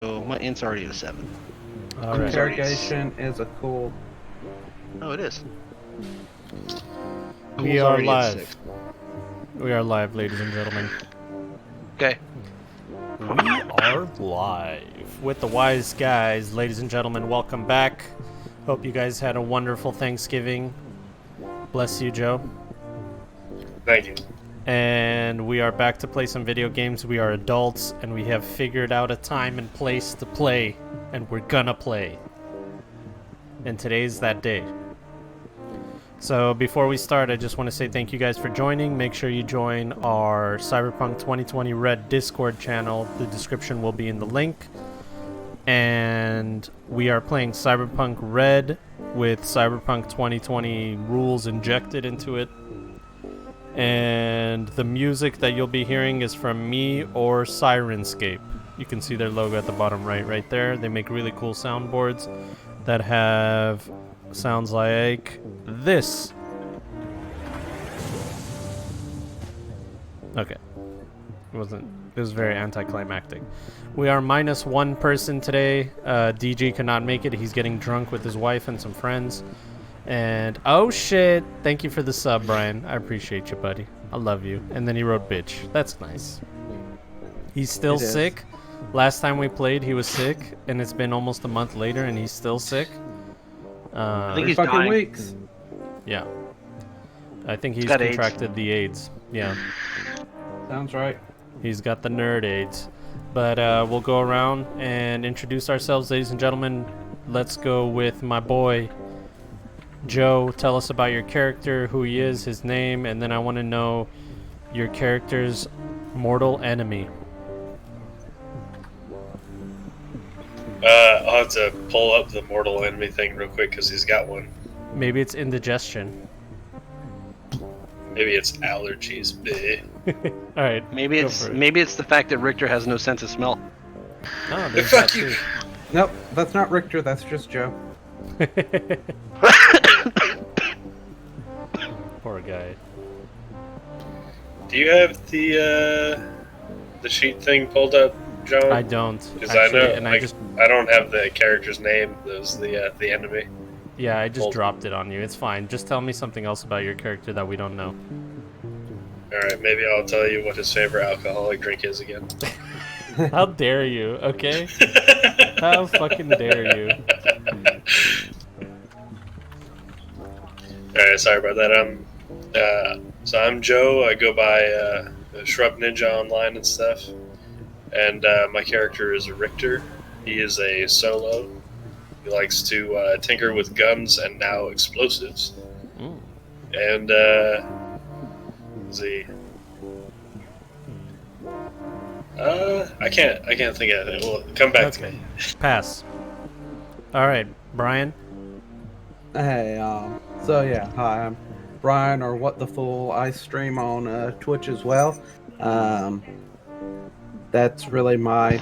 So my int's already at a 7. All right. Interrogation is a cool. Oh, it is. We Cool's are already at live. 6. We are live, ladies and gentlemen. Okay. We are live with the Wise Guys, ladies and gentlemen. Welcome back. Hope you guys had a wonderful Thanksgiving. Bless you, Joe. Thank you. And we are back to play some video games. We are adults, and we have figured out a time and place to play, and we're gonna play. And today's that day. So before we start, I just want to say thank you guys for joining. Make sure you join our Cyberpunk 2020 Red Discord channel. The description will be in the link. And we are playing Cyberpunk Red with Cyberpunk 2020 rules injected into it. And the music that you'll be hearing is from me or Sirenscape. You can see their logo at the bottom right there. They make really cool soundboards that have sounds like this. Okay. It was very anticlimactic. We are minus one person today. DG cannot make it. He's getting drunk with his wife and some friends. And oh shit, thank you for the sub, Brian. I appreciate you, buddy. I love you. And then he wrote bitch. That's nice. He's still sick. Last time we played, he was sick, and it's been almost a month later, and he's still sick. I think he's fucking dying. weeks. Yeah. I think he's got AIDS. contracted the AIDS. Yeah. Sounds right. He's got the nerd AIDS. But we'll go around and introduce ourselves, ladies and gentlemen. Let's go with my boy, Joe. Tell us about your character, who he is, his name, and then I want to know your character's mortal enemy. I'll have to pull up the mortal enemy thing real quick because he's got one. Maybe it's indigestion. Maybe it's allergies. Bleh. All right. Maybe go it's for it. maybe it's the fact that Richter has no sense of smell. Oh, there's that Fuck you. too. Nope, that's not Richter. That's just Joe. Poor guy. Do you have the sheet thing pulled up, John? I don't. Because I know, actually, and like, I don't have the character's name. There's the enemy. Yeah, I just Well- dropped it on you. It's fine. Just tell me something else about your character that we don't know. All right, maybe I'll tell you what his favorite alcoholic drink is again. How dare you, okay? How fucking dare you? All right, sorry about that. So I'm Joe. I go by Shrub Ninja online and stuff. And my character is Richter. He is a solo. He likes to tinker with guns and now explosives. Mm. And let's see. I can't think of it. Well, come back to Okay. me. Pass. All right, Brian. Hey, so yeah, hi, I'm Brian, or What the Fool. I stream on Twitch as well. That's really my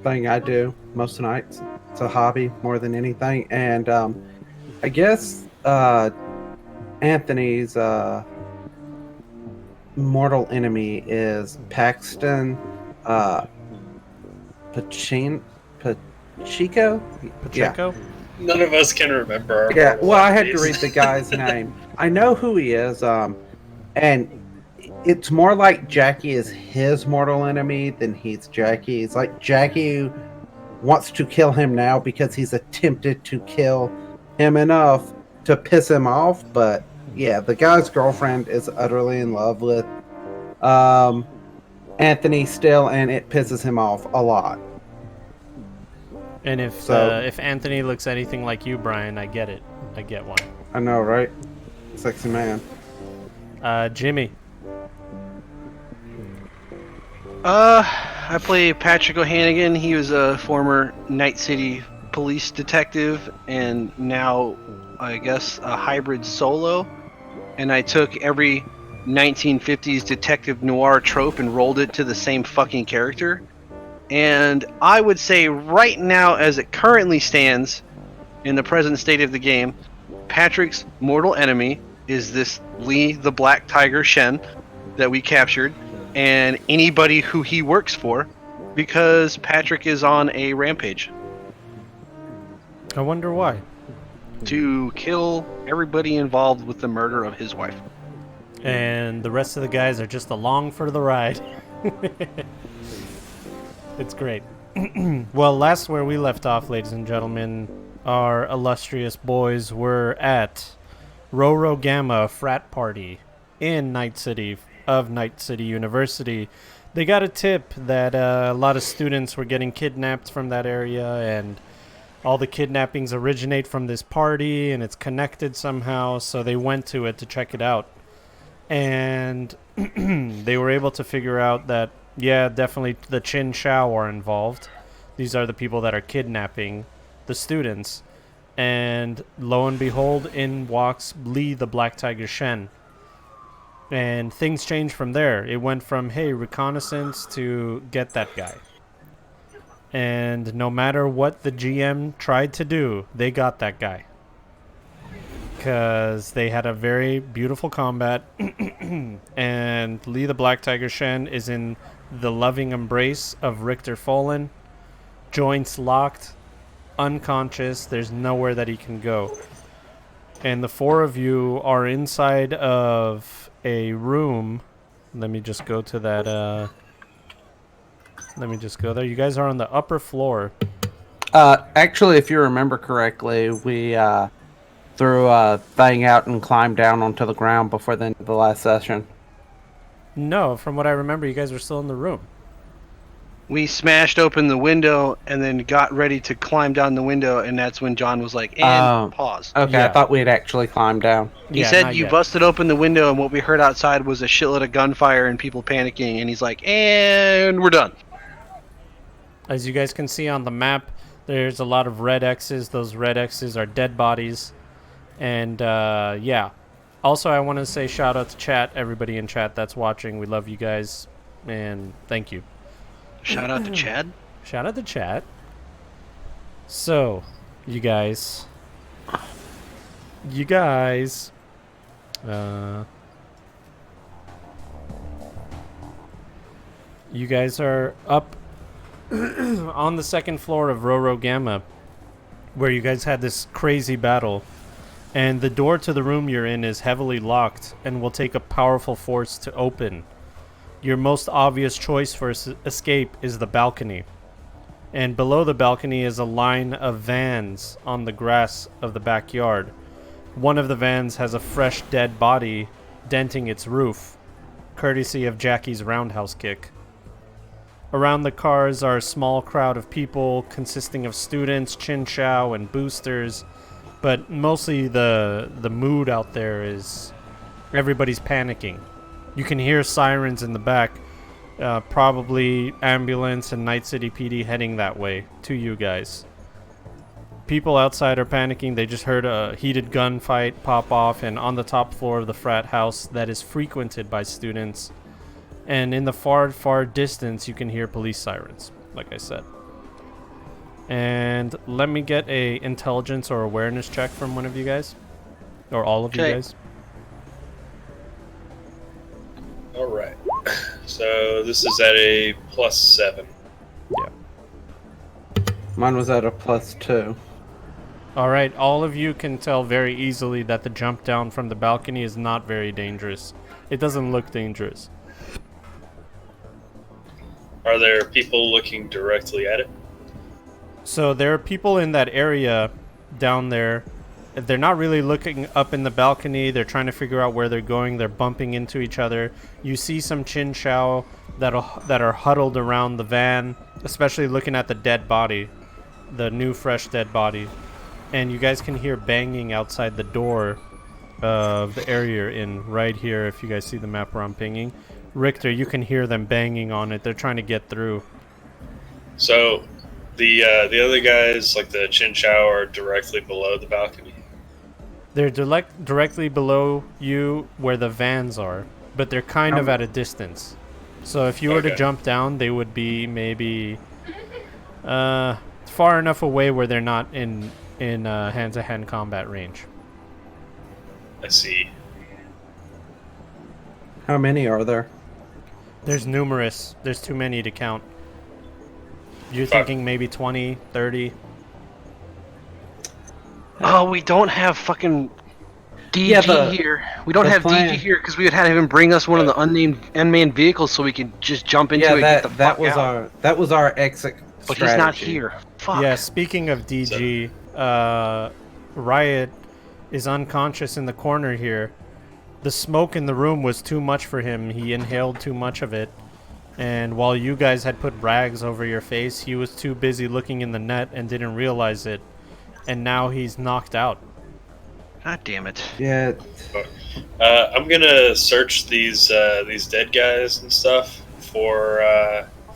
thing I do most nights. It's a hobby more than anything. And I guess Anthony's mortal enemy is Paxton Pacheco? Pacheco? None of us can remember our Yeah, mortal well, I had to enemies. read the guy's name. I know who he is, and it's more like Jackie is his mortal enemy than he's Jackie's. Like, Jackie wants to kill him now because he's attempted to kill him enough to piss him off, but yeah, the guy's girlfriend is utterly in love with Anthony still, and it pisses him off a lot. And if Anthony looks anything like you, Brian, I get it. I get one. I know, right? Sexy man. Jimmy. I play Patrick O'Hannigan. He was a former Night City police detective and now, I guess, a hybrid solo. And I took every 1950s detective noir trope and rolled it to the same fucking character. And I would say right now, as it currently stands in the present state of the game, Patrick's mortal enemy is this Lee the Black Tiger Shen that we captured. And anybody who he works for Because Patrick is on a rampage I wonder why. to kill everybody involved with the murder of his wife. And the rest of the guys are just along for the ride. It's great. Well, last where we left off, ladies and gentlemen, our illustrious boys were at Rho Rho Gamma frat party in Night City of Night City University. They got a tip that a lot of students were getting kidnapped from that area, and all the kidnappings originate from this party, and it's connected somehow, so they went to it to check it out. And they were able to figure out that, yeah, definitely the Chin Shao are involved. These are the people that are kidnapping the students. And lo and behold, in walks Lee the Black Tiger Shen. And things changed from there. It went from, hey, reconnaissance to get that guy. And no matter what the GM tried to do, they got that guy. Because they had a very beautiful combat. And Lee the Black Tiger Shen is in the loving embrace of Richter Fallen. Joints locked. Unconscious. There's nowhere that he can go. And the four of you are inside of a room. Let me just go to that. Let me just go there. You guys are on the upper floor. Actually, if you remember correctly, we threw a thing out and climbed down onto the ground before the end of the last session. No, from what I remember, you guys were still in the room. We smashed open the window and then got ready to climb down the window, and that's when John was like, and pause. Okay, Yeah. I thought we had actually climbed down. He Yeah, said not you yet. busted open the window, and what we heard outside was a shitload of gunfire and people panicking, and he's like, and we're done. As you guys can see on the map, there's a lot of red X's. Those red X's are dead bodies. And, yeah. Also, I want to say shout out to chat, everybody in chat that's watching. We love you guys, and thank you. Shout out to Chad. Shout out to chat. So, you guys, you guys are up on the second floor of Rho Rho Gamma, where you guys had this crazy battle, and the door to the room you're in is heavily locked and will take a powerful force to open. Your most obvious choice for escape is the balcony. And below the balcony is a line of vans on the grass of the backyard. One of the vans has a fresh dead body denting its roof, courtesy of Jackie's roundhouse kick. Around the cars are a small crowd of people consisting of students, Chin Shao, and boosters, but mostly the mood out there is everybody's panicking. You can hear sirens in the back, probably ambulance and Night City PD heading that way to you guys. People outside are panicking. They just heard a heated gunfight pop off, and on the top floor of the frat house that is frequented by students. And in the far, far distance, you can hear police sirens, like I said. And let me get a intelligence or awareness check from one of you guys, or all of you guys. All right. So this is at a +7. Yeah. Mine was at a +2. All right, all of you can tell very easily that the jump down from the balcony is not very dangerous. It doesn't look dangerous. Are there people looking directly at it? So there are people in that area down there. They're not really looking up in the balcony. They're trying to figure out where they're going. They're bumping into each other. You see some Chin Shao that are huddled around the van, especially looking at the dead body, the new fresh dead body. And you guys can hear banging outside the door of the area you're in right here. If you guys see the map where I'm pinging, Richter, you can hear them banging on it. They're trying to get through. So the other guys, like the Chin Chow, are directly below the balcony. They're directly below you where the vans are, but they're kind of at a distance. So if you were to jump down, they would be maybe far enough away where they're not in hand-to-hand combat range. I see. How many are there? There's numerous. There's too many to count. You're thinking maybe 20, 30? Oh, we don't have fucking DG Yeah, here. We don't the have plan- DG here because we would have him bring us one of the unmanned vehicles so we could just jump into Yeah, it and get the that fuck was out. our exit But strategy. he's not here. Fuck. Yeah, speaking of DG, Riot is unconscious in the corner here. The smoke in the room was too much for him. He inhaled too much of it. And while you guys had put rags over your face, he was too busy looking in the net and didn't realize it. And now he's knocked out. God damn it. Yeah. I'm gonna search these dead guys and stuff for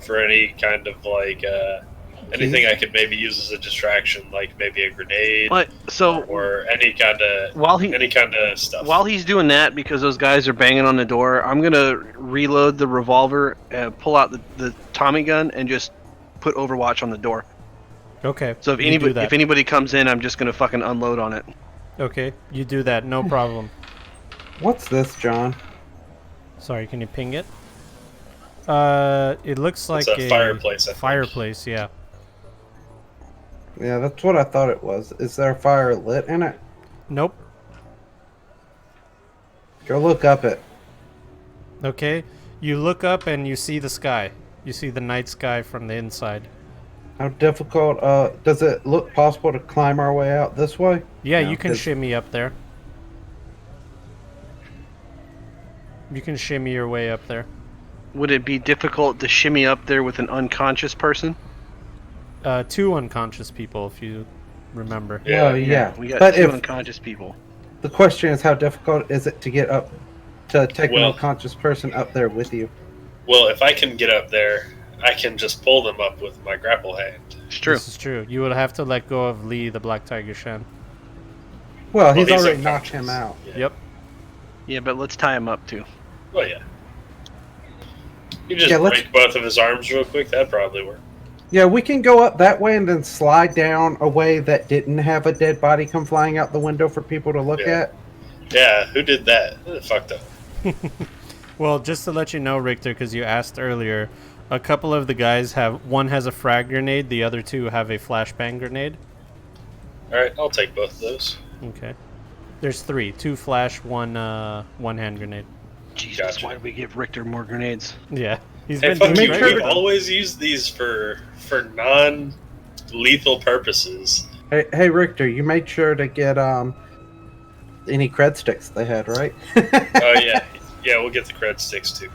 any kind of like anything I could maybe use as a distraction, like maybe a grenade or any kind of stuff. While he's doing that, because those guys are banging on the door, I'm gonna reload the revolver, pull out the Tommy gun, and just put Overwatch on the door. Okay. So if anybody comes in, I'm just gonna fucking unload on it. Okay, you do that, no problem. What's this, John? Sorry, can you ping it? It looks like a fireplace. I think. Fireplace, yeah. Yeah, that's what I thought it was. Is there a fire lit in it? Nope. Go look up it. Okay, you look up and you see the sky. You see the night sky from the inside. How difficult, does it look possible to climb our way out this way? Yeah, No, you can 'cause- shimmy up there. You can shimmy your way up there. Would it be difficult to shimmy up there with an unconscious person? 2 unconscious people, if you remember. Well, yeah. We got But 2 if unconscious people. the question is, how difficult is it to get up, to take an Well- unconscious person up there with you? Well, if I can get up there, I can just pull them up with my grapple hand. It's true. This is true. You would have to let go of Lee, the Black Tiger Shen. Well, he's he's already knocked unconscious. him out. Yeah. Yep. Yeah, but let's tie him up too. Well, yeah. You just Yeah, let's- break both of his arms real quick. That'd probably work. Yeah, we can go up that way and then slide down a way that didn't have a dead body come flying out the window for people to look Yeah. at. Yeah, who did that? That fucked up. Well, just to let you know, Richter, because you asked earlier, a couple of the guys one has a frag grenade, the other 2 have a flashbang grenade. Alright, I'll take both of those. Okay. There's 3. 2 flash, 1 hand grenade. Jesus, Gotcha. why did we give Richter more grenades? Yeah. He's Hey, been fuck doing you, great. we've always used these for non-lethal purposes. Hey, Richter, you made sure to get any cred sticks they had, right? Oh, yeah. Yeah, we'll get the cred sticks, too.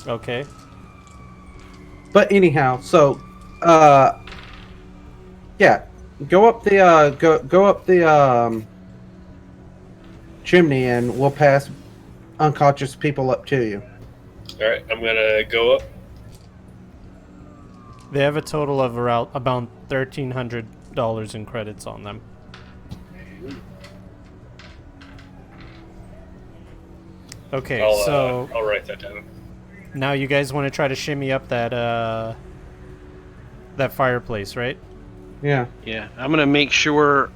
Okay. But anyhow, so yeah, go up the chimney, and we'll pass unconscious people up to you. Alright, I'm gonna go up. They have a total of around about $1,300 in credits on them. Okay, so I'll write that down. now you guys want to try to shimmy up that fireplace, right? Yeah. Yeah, I'm gonna make sure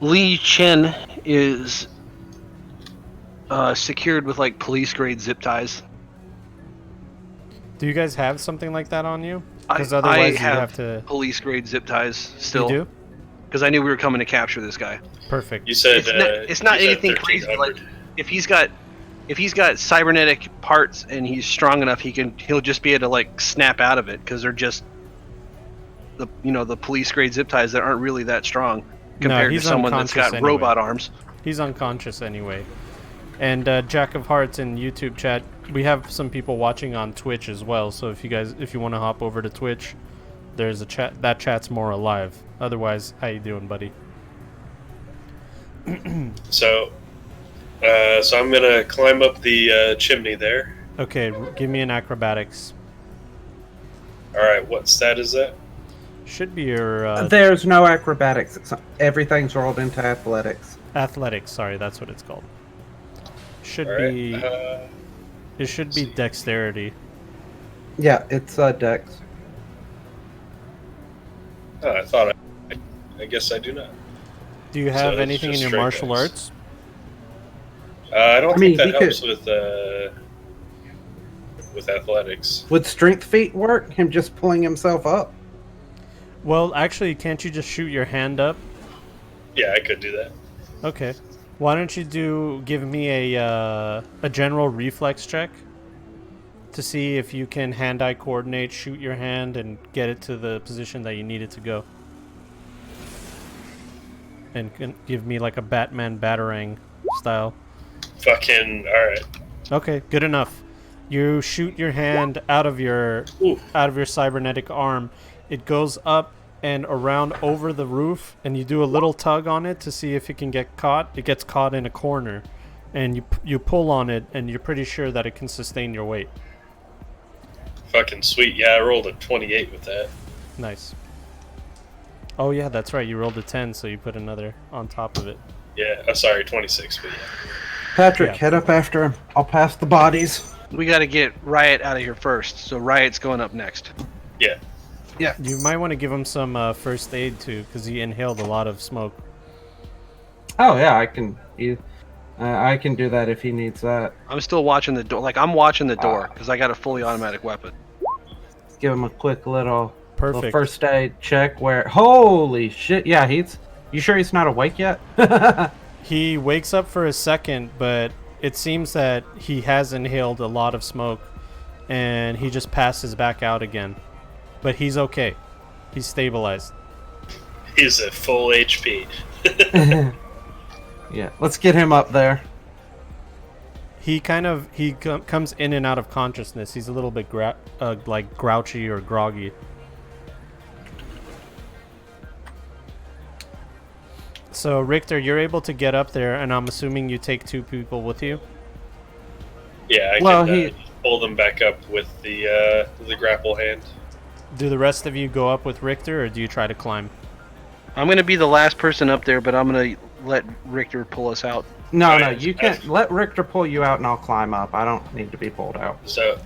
Lee Chen is secured with like police grade zip ties. Do you guys have something like that on you? I Because otherwise you have have to. police grade zip ties still. You do? Because I knew we were coming to capture this guy. Perfect. You said It's not you said anything crazy. 1300. Like if he's got cybernetic parts and he's strong enough, he'll just be able to like snap out of it because they're just the police grade zip ties that aren't really that strong compared to he's someone that's got unconscious anyway. robot arms. He's unconscious anyway. And Jack of Hearts in YouTube chat, we have some people watching on Twitch as well. So if you want to hop over to Twitch, there's a chat. That chat's more alive. Otherwise, how you doing, buddy? So I'm gonna climb up the chimney there. Okay, give me an acrobatics. Alright, what stat is that? Should be your There's no acrobatics. Everything's rolled into athletics. athletics. Sorry, that's what it's called. Should Alright. be. It should be see. dexterity. Yeah, it's Dex. Oh, I thought I guess I do not. Do you So have it's anything in just your straight martial dex. arts? I don't I mean, think he that could- helps with with athletics. Would strength feat work? Him just pulling himself up? Well, actually, can't you just shoot your hand up? Yeah, I could do that. Okay. Why don't you give me a general reflex check to see if you can hand-eye coordinate, shoot your hand, and get it to the position that you need it to go. And give me like a Batman Batarang style. Fucking alright. Okay, good enough. You shoot your hand out of your cybernetic arm. It goes up and around over the roof, and you do a little tug on it to see if it can get caught. It gets caught in a corner, and you pull on it, and you're pretty sure that it can sustain your weight. Fucking sweet. Yeah, I rolled a 28 with that. Nice. Oh yeah, that's right. You rolled a 10, so you put another on top of it. Yeah, sorry, 26, but yeah. Patrick, Yeah. head up after him. I'll pass the bodies. We got to get Riot out of here first, so Riot's going up next. Yeah. Yeah. You might want to give him some first aid too, because he inhaled a lot of smoke. Oh yeah, I can. I can do that if he needs that. I'm still watching the door. Like, I'm watching the door because I got a fully automatic weapon. Give him a quick little Perfect. first aid check. Where? Holy shit! Yeah, he's. You sure he's not awake yet? He wakes up for a second, but it seems that he has inhaled a lot of smoke, and he just passes back out again. But he's okay. He's stabilized. He's at full HP. Yeah, let's get him up there. He comes in and out of consciousness. He's a little bit like grouchy or groggy. So Richter, you're able to get up there, and I'm assuming you take 2 people with you. Yeah, I can pull them back up with the grapple hand. Do the rest of you go up with Richter, or do you try to climb? I'm going to be the last person up there, but I'm going to let Richter pull us out. No, All no, right, you can let Richter pull you out, and I'll climb up. I don't need to be pulled out. So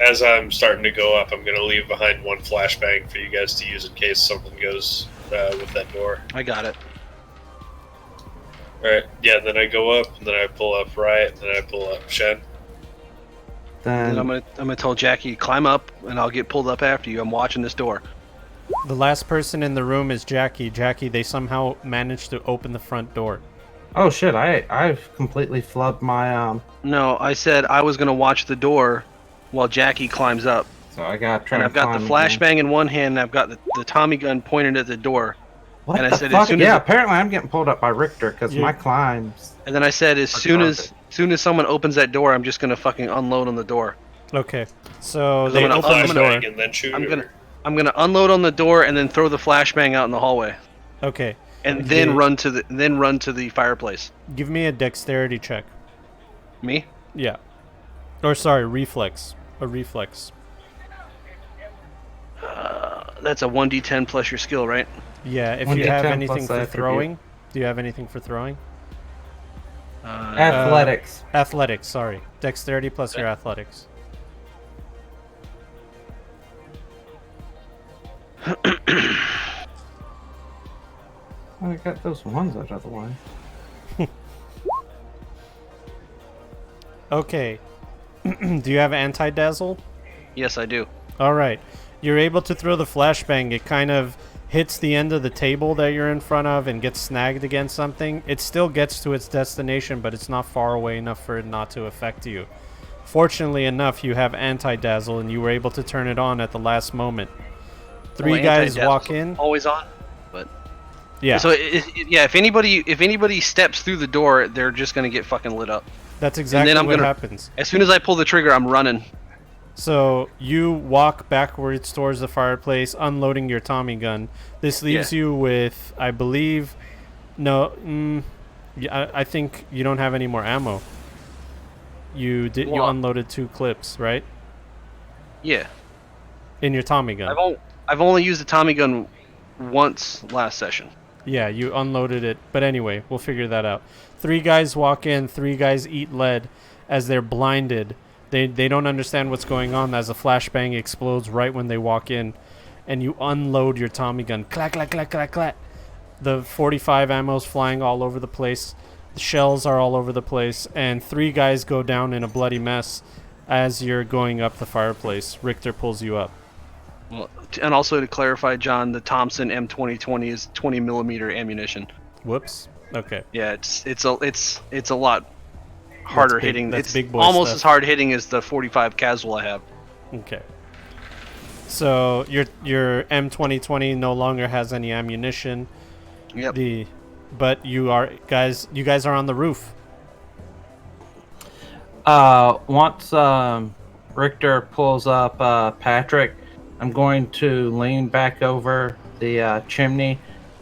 as I'm starting to go up, I'm going to leave behind 1 flashbang for you guys to use in case something goes with that door. I got it. Alright, yeah, then I go up, and then I pull up Riot, and then I pull up Shen. Then And I'm gonna tell Jackie, climb up, and I'll get pulled up after you. I'm watching this door. The last person in the room is Jackie. Jackie, they somehow managed to open the front door. oh shit, I've completely flubbed my No, I said I was gonna watch the door while Jackie climbs up. So I got try And to I've got the climb again. flashbang in one hand, and I've got the Tommy gun pointed at the door. What and I the said, fuck? as soon as Yeah, it- apparently I'm getting pulled up by Richter because You- my climbs. And then I said, as soon as someone opens that door, I'm just gonna fucking unload on the door. Okay, so I'm they gonna- open the door. Flashbang and then shoot her. I'm gonna unload on the door and then throw the flashbang out in the hallway, Okay, and then You- run to the fireplace. give me a dexterity check. Me? Yeah. Or sorry, reflex. A reflex. That's a 1d10 plus your skill, right? Yeah, if 1d10 you have plus anything for attribute. throwing. Do you have anything for throwing? Athletics. Athletics, sorry. Dexterity plus your athletics. I got those ones out of the way. Okay. Do you have anti-dazzle? Yes, I do. Alright. You're able to throw the flashbang. It kind of hits the end of the table that you're in front of and gets snagged against something. It still gets to its destination, but it's not far away enough for it not to affect you. Fortunately enough, you have anti-dazzle, and you were able to turn it on at the last moment. Three Well, guys anti-dazzle's walk in. Always on. But Yeah, So yeah, if anybody steps through the door, they're just gonna get fucking lit up. that's exactly I'm what gonna- happens. As soon as I pull the trigger, I'm running. So you walk backwards towards the fireplace, unloading your Tommy gun. This leaves you with, I believe, I think you don't have any more ammo. You Well, unloaded 2 clips, right? Yeah. In your Tommy gun. I've only used the Tommy gun once last session. Yeah, you unloaded it. But anyway, we'll figure that out. 3 guys walk in, 3 guys eat lead as they're blinded. They don't understand what's going on as a flashbang explodes right when they walk in, and you unload your Tommy gun. Clack, clack, clack, clack, clack. The 45 ammo's flying all over the place. The shells are all over the place, and 3 guys go down in a bloody mess. As you're going up the fireplace, Richter pulls you up. Well, and also to clarify, John, the Thompson M2020 is 20 millimeter ammunition. Whoops. Okay. Yeah, it's a lot harder That's big- hitting. that's It's big boy almost stuff. as hard hitting as the 45 casual I have. Okay. So your M2020 no longer has any ammunition. Yep. But you guys are on the roof. Once Richter pulls up Patrick, I'm going to lean back over the chimney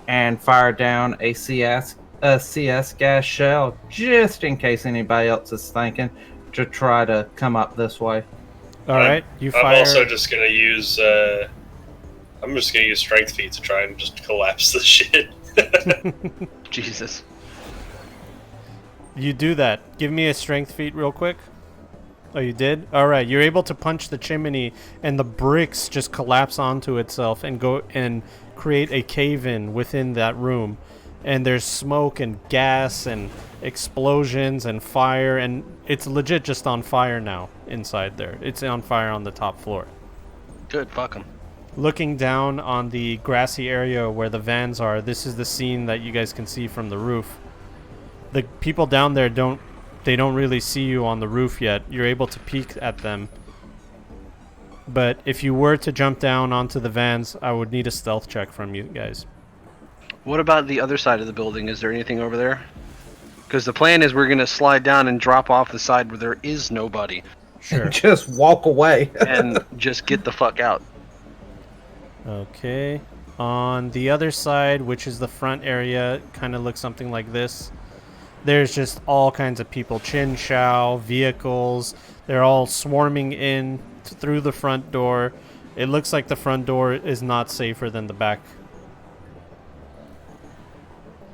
and fire down a CS gas shell, just in case anybody else is thinking to try to come up this way. All right, you fire. I'm also just gonna use. I'm just gonna use strength feat to try and just collapse the shit. Jesus. You do that. Give me a strength feat real quick. Oh, you did? All right, you're able to punch the chimney, and the bricks just collapse onto itself and go and create a cave-in within that room. And there's smoke and gas and explosions and fire, and it's legit just on fire now inside there. It's on fire on the top floor. Good, fuck 'em. Looking down on the grassy area where the vans are, this is the scene that you guys can see from the roof. The people down there don't really see you on the roof yet. You're able to peek at them. But if you were to jump down onto the vans, I would need a stealth check from you guys. What about the other side of the building? Is there anything over there? Because the plan is we're going to slide down and drop off the side where there is nobody. Sure. Just walk away. And just get the fuck out. Okay. On the other side, which is the front area, kind of looks something like this. There's just all kinds of people. Chin Chow, vehicles. They're all swarming in through the front door. It looks like the front door is not safer than the back.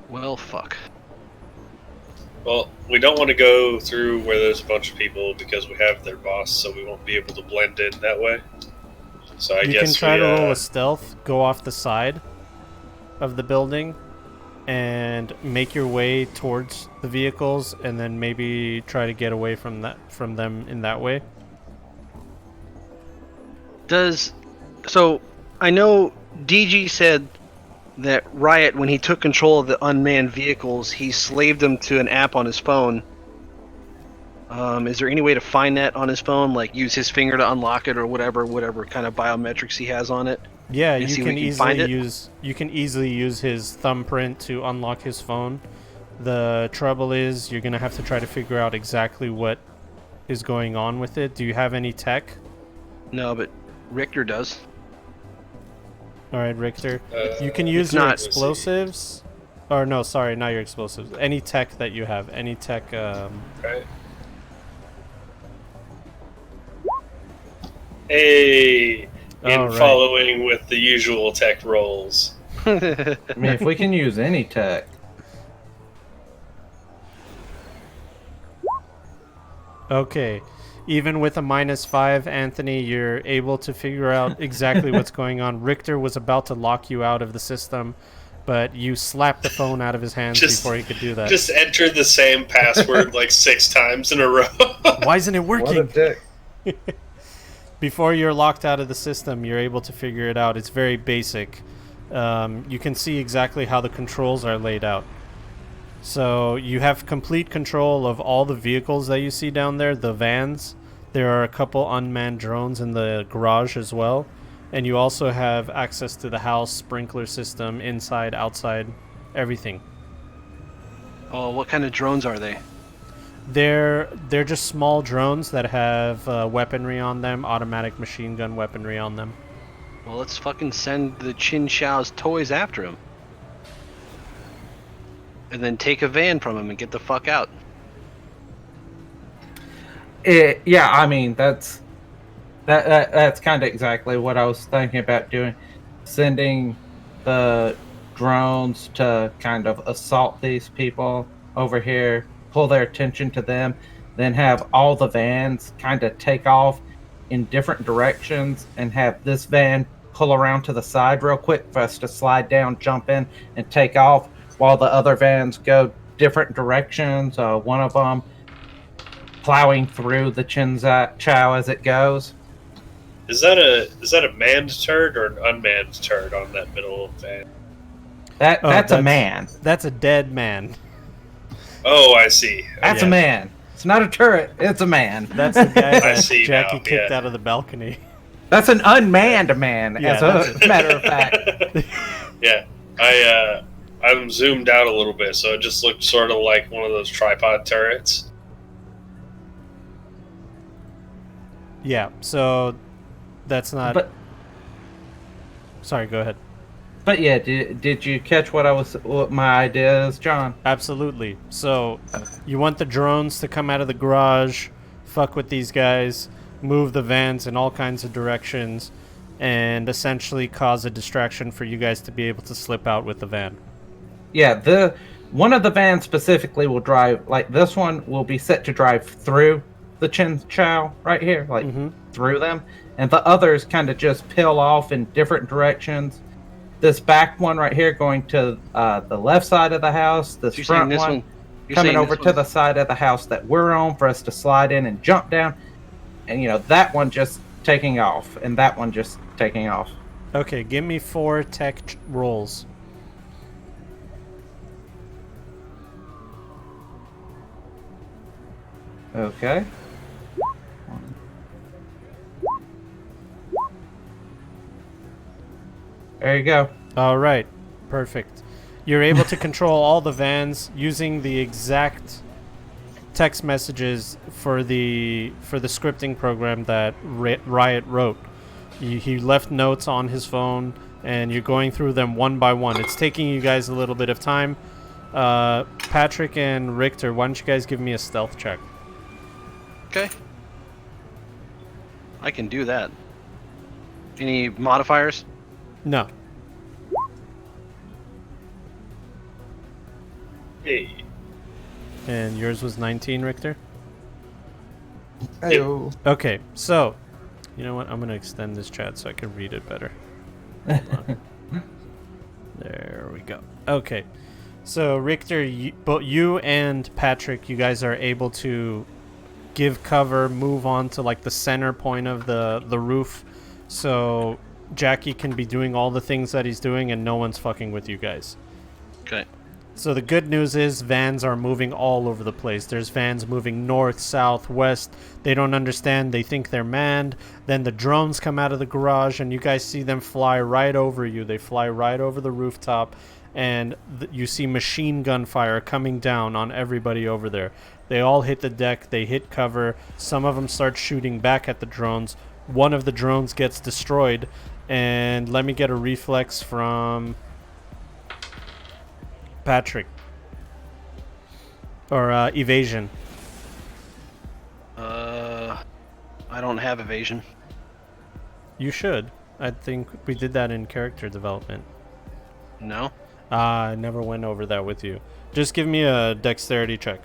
Well, fuck. Well, we don't want to go through where there's a bunch of people because we have their boss, so we won't be able to blend in that way. So I You guess can try we, to roll a stealth, go off the side of the building, and make your way towards the vehicles, and then maybe try to get away from them in that way. So I know DG said that Riot, when he took control of the unmanned vehicles, he slaved them to an app on his phone. Is there any way to find that on his phone, like use his finger to unlock it or whatever kind of biometrics he has on it? Yeah, And you see can if we can find easily it? use his thumbprint to unlock his phone. The trouble is you're going to have to try to figure out exactly what is going on with it. Do you have any tech? No, but Richter does. All right, Richter. You can use it's your not- explosives. Or no, sorry, not your explosives. Any tech that you have. Any tech Right. Hey, All right. following with the usual tech rolls. I mean, if we can use any tech. Okay. Even with a -5, Anthony, you're able to figure out exactly what's going on. Richter was about to lock you out of the system, but you slapped the phone out of his hands before he could do that. Just entered the same password like 6 times in a row. Why isn't it What a working? dick. Before you're locked out of the system, you're able to figure it out. It's very basic. You can see exactly how the controls are laid out. So you have complete control of all the vehicles that you see down there, the vans. There are a couple unmanned drones in the garage as well. And you also have access to the house, sprinkler system, inside, outside, everything. Oh, what kind of drones are they? They're just small drones that have weaponry on them, automatic machine gun weaponry on them. Well, let's fucking send the Chin Shao's toys after him. And then take a van from him and get the fuck out. Yeah, I mean that's kind of exactly what I was thinking about doing. Sending the drones to kind of assault these people over here, pull their attention to them, then have all the vans kind of take off in different directions and have this van pull around to the side real quick for us to slide down, jump in, and take off while the other vans go different directions. One of them plowing through the Chow as it goes. Is that a manned turret or an unmanned turret on that middle van? That's a man. That's a dead man. Oh, I see. That's a man. It's not a turret. It's a man. That's the guy that see Jackie now, kicked yeah. out of the balcony. That's an unmanned man, Yeah, as a matter of fact. Yeah, I'm zoomed out a little bit, so it just looked sort of like one of those tripod turrets. Yeah, so that's not. But Sorry, go ahead. but yeah, did you catch what my idea is, John? Absolutely. So, you want the drones to come out of the garage, fuck with these guys, move the vans in all kinds of directions, and essentially cause a distraction for you guys to be able to slip out with the van. Yeah, one of the vans specifically will drive, like this one will be set to drive through the Chen Chow right here, like through them, and the others kind of just peel off in different directions. This back one right here going to the left side of the house. This You're front saying this one You're coming saying over this to the side of the house that we're on for us to slide in and jump down. And that one just taking off, and that one just taking off. Okay, give me 4 tech rolls. Okay. There you go. All right, perfect. You're able to control all the vans using the exact text messages for the scripting program that Riot wrote. He left notes on his phone, and you're going through them one by one. It's taking you guys a little bit of time. Patrick and Richter, why don't you guys give me a stealth check? Okay. I can do that. Any modifiers? No. Hey. And yours was 19, Richter? Hey-o. Okay, so, you know what? I'm going to extend this chat so I can read it better. Hold on. There we go. Okay, so Richter, both you and Patrick, you guys are able to give cover, move on to like the center point of the roof, so Jackie can be doing all the things that he's doing and no one's fucking with you guys. Okay. So the good news is vans are moving all over the place. There's vans moving north, south, west. They don't understand. They think they're manned. Then the drones come out of the garage and you guys see them fly right over you. They fly right over the rooftop, and you see machine gun fire coming down on everybody over there. They all hit the deck. They hit cover. Some of them start shooting back at the drones. One of the drones gets destroyed. And let me get a reflex from Patrick. Or evasion. I don't have evasion. You should. I think we did that in character development. No? I never went over that with you. Just give me a dexterity check.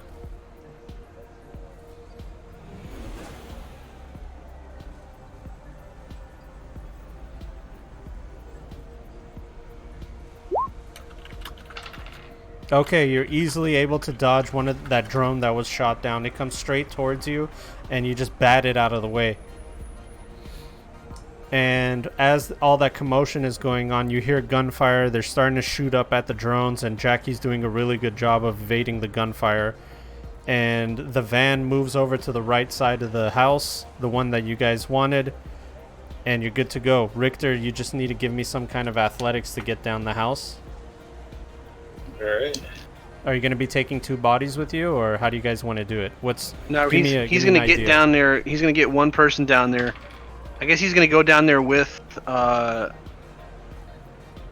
Okay, you're easily able to dodge one of that drone that was shot down. It comes straight towards you, and you just bat it out of the way. And as all that commotion is going on, you hear gunfire. They're starting to shoot up at the drones, and Jackie's doing a really good job of evading the gunfire. And the van moves over to the right side of the house, the one that you guys wanted, and you're good to go. Richter, you just need to give me some kind of athletics to get down the house. Alright. Are you going to be taking 2 bodies with you, or how do you guys want to do it? No, he's going to get down there. He's going to get one person down there. I guess he's going to go down there with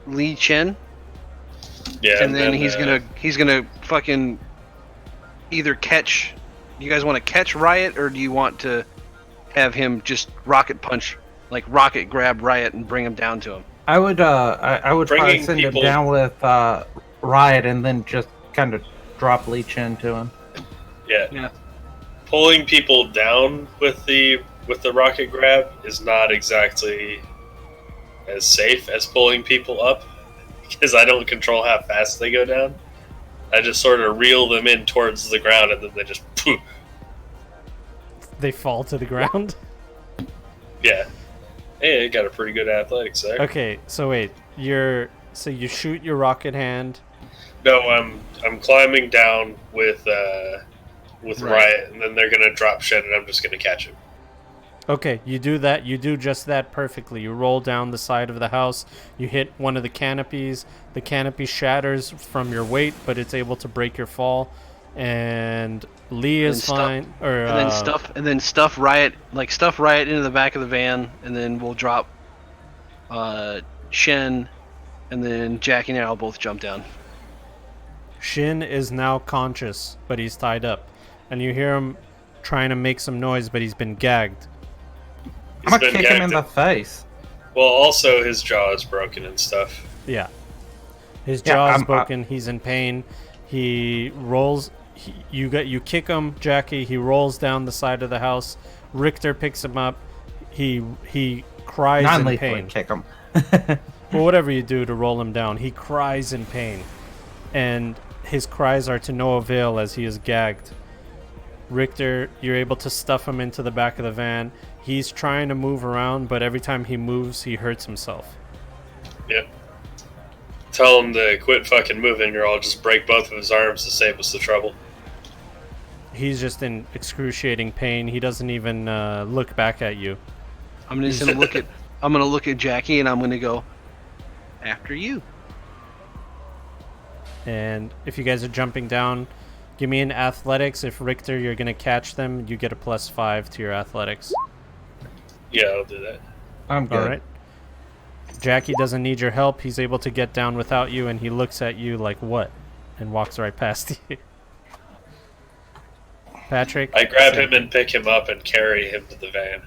Li Chen. Yeah. And then he's gonna fucking either catch. You guys want to catch Riot, or do you want to have him just rocket punch, like rocket grab Riot and bring him down to him? I would probably send him down with Riot and then just kind of drop Li Chen to him. Yeah. Pulling people down with the rocket grab is not exactly as safe as pulling people up, because I don't control how fast they go down. I just sort of reel them in towards the ground, and then they just poof. They fall to the ground. Yeah. Hey, got a pretty good athletics there. Okay, so wait, so you shoot your rocket hand. No, I'm climbing down with Riot, and then they're gonna drop Shen, and I'm just gonna catch him. Okay, you do that. You do just that perfectly. You roll down the side of the house. You hit one of the canopies. The canopy shatters from your weight, but it's able to break your fall. And Lee is fine. And then stuff Riot into the back of the van, and then we'll drop Shen, and then Jackie and I will both jump down. Shin is now conscious, but he's tied up. And you hear him trying to make some noise, but he's been gagged. I'm gonna kick him in the face. Well, also his jaw is broken and stuff. Yeah. His jaw is broken. He's in pain. He rolls. You kick him, Jackie. He rolls down the side of the house. Richter picks him up. He cries in pain. Kick him. Well, whatever you do to roll him down, he cries in pain. And his cries are to no avail as he is gagged. Richter, you're able to stuff him into the back of the van. He's trying to move around, but every time he moves, he hurts himself. Yep. Tell him to quit fucking moving, or I'll just break both of his arms to save us the trouble. He's just in excruciating pain. He doesn't even look back at you. I'm gonna look at Jackie, and I'm gonna go, after you. And if you guys are jumping down, give me an athletics. If Richter, you're going to catch them, you get a +5 to your athletics. Yeah, I'll do that. I'm good. All right. Jackie doesn't need your help. He's able to get down without you, and he looks at you like, what? And walks right past you. Patrick? I grab him and pick him up and carry him to the van.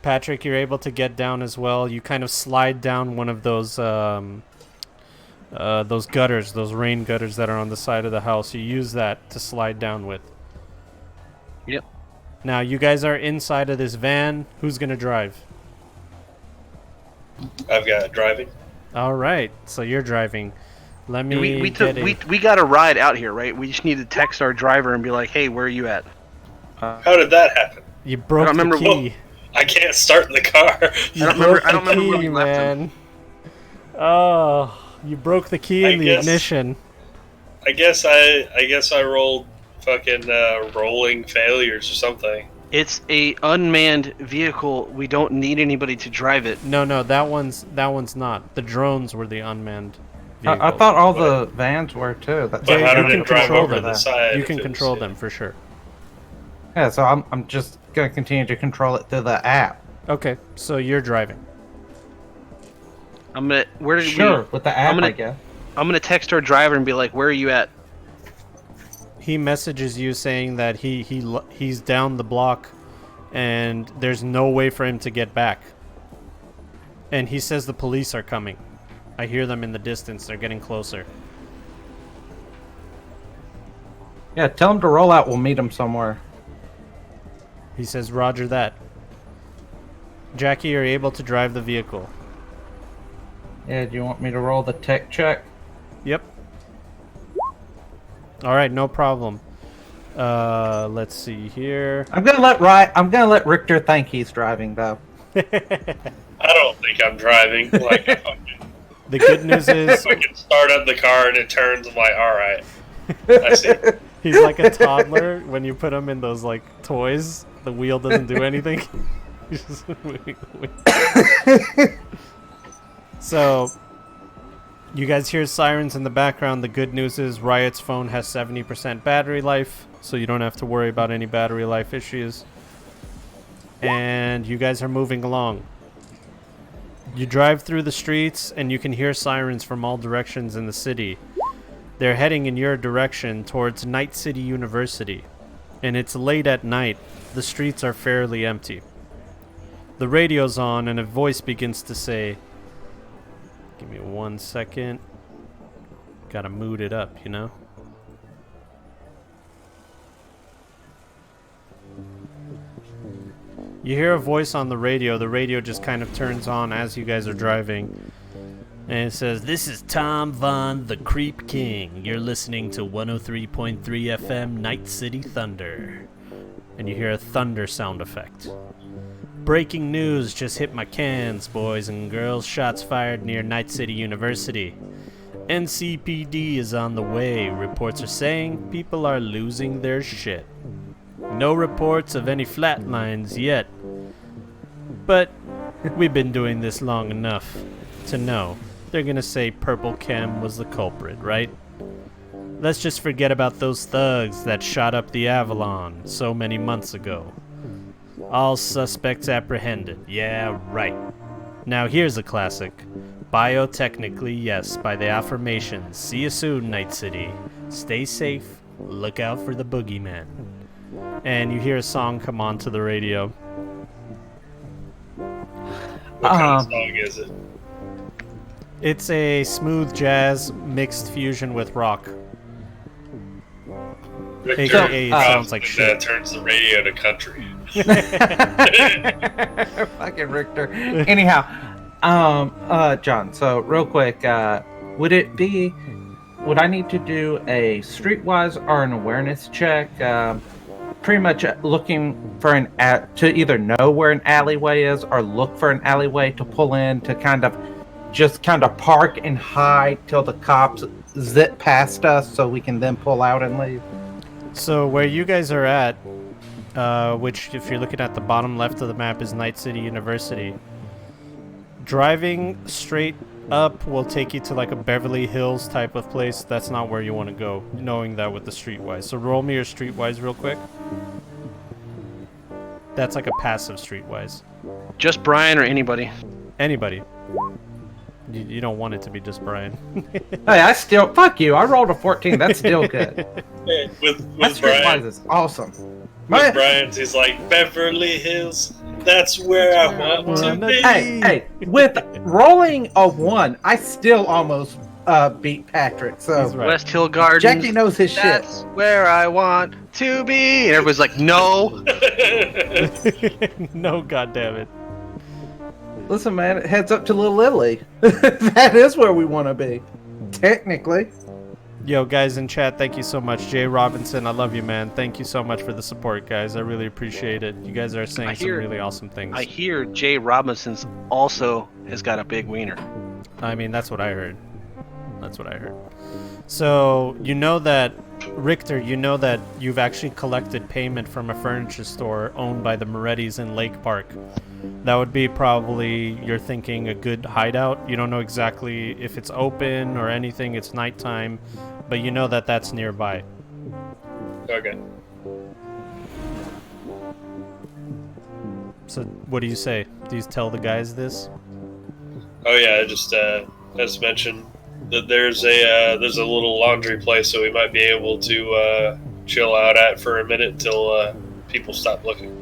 Patrick, you're able to get down as well. You kind of slide down one of those gutters, those rain gutters that are on the side of the house. You use that to slide down with. Yep. Now, you guys are inside of this van. Who's going to drive? I've got driving. All right, so you're driving. Let me we got a ride out here, right? We just need to text our driver and be like, hey, where are you at? How did that happen? You broke the key. I can't start the car. I don't remember where we left him. Oh, you broke the key in the ignition. I guess I rolled fucking rolling failures or something. It's a unmanned vehicle. We don't need anybody to drive it. No, that one's not. The drones were the unmanned vehicles. I thought all the vans were too. But how did it drive over the side? You can control them for sure. Yeah, so I'm just gonna continue to control it through the app. Okay, so you're driving. With the app, I guess. I'm gonna text our driver and be like, where are you at? He messages you saying that he's down the block and there's no way for him to get back. And he says the police are coming. I hear them in the distance. They're getting closer. Yeah, tell him to roll out. We'll meet him somewhere. He says, roger that. Jackie, you're able to drive the vehicle. Yeah, do you want me to roll the tech check? Yep. All right, no problem. Let's see here. I'm gonna let Richter think he's driving though. I don't think I'm driving. The good news is I can start up the car and it turns. I'm like, all right. I see. He's like a toddler when you put him in those like toys. The wheel doesn't do anything. He's just moving the wheel. So, you guys hear sirens in the background. The good news is Riot's phone has 70% battery life, so you don't have to worry about any battery life issues. And you guys are moving along. You drive through the streets, and you can hear sirens from all directions in the city. They're heading in your direction towards Night City University. And it's late at night. The streets are fairly empty. The radio's on, and a voice begins to say, give me 1 second. Gotta mood it up, you know? You hear a voice on the radio. The radio just kind of turns on as you guys are driving. And it says, this is Tom Von, the Creep King. You're listening to 103.3 FM Night City Thunder. and you hear a thunder sound effect. Breaking news just hit my cans, boys and girls. Shots fired near Night City University. NCPD is on the way. Reports are saying people are losing their shit. No reports of any flatlines yet. But we've been doing this long enough to know. They're gonna say Purple Chem was the culprit, right? Let's just forget about those thugs that shot up the Avalon so many months ago. All suspects apprehended. Yeah, right. Now here's a classic. Biotechnically, yes, by the affirmations. See you soon, Night City. Stay safe. Look out for the boogeyman. And you hear a song come on to the radio. What kind of song is it? It's a smooth jazz mixed fusion with rock. Victor, AKA it sounds like shit. That turns the radio to country. Fucking Richter. Anyhow, John, so real quick, would I need to do a streetwise or an awareness check? Pretty much looking for to either know where an alleyway is or look for an alleyway to pull in to kind of park and hide till the cops zip past us so we can then pull out and leave. So where you guys are at, which if you're looking at the bottom left of the map is Night City University. Driving straight up will take you to like a Beverly Hills type of place. That's not where you want to go, knowing that with the streetwise. So roll me your streetwise real quick. That's like a passive streetwise. Just Brian or anybody? Anybody. You don't want it to be just Brian. Hey, fuck you. I rolled a 14. That's still good. Hey, with That's Brian, is awesome. with Brian's, he's like, Beverly Hills, that's where I want to be. Hey, with rolling a 1, I still almost beat Patrick. So He's right. West Hill Gardens. Jackie knows his shit. That's where I want to be. And everybody's like, no. No, goddammit. Listen, man, it heads up to Little Italy. That is where we want to be. Technically. Yo, guys in chat, thank you so much. Jay Robinson, I love you, man. Thank you so much for the support, guys. I really appreciate it. You guys are saying some really awesome things. I hear Jay Robinson's also has got a big wiener. I mean, that's what I heard. That's what I heard. So, you know that, Richter, you know that you've actually collected payment from a furniture store owned by the Morettis in Lake Park. That would be probably, you're thinking, a good hideout. You don't know exactly if it's open or anything. It's nighttime, but you know that that's nearby. Okay. So, what do you say? Do you tell the guys this? Oh yeah, I just mentioned that there's a little laundry place that we might be able to chill out at for a minute till people stop looking.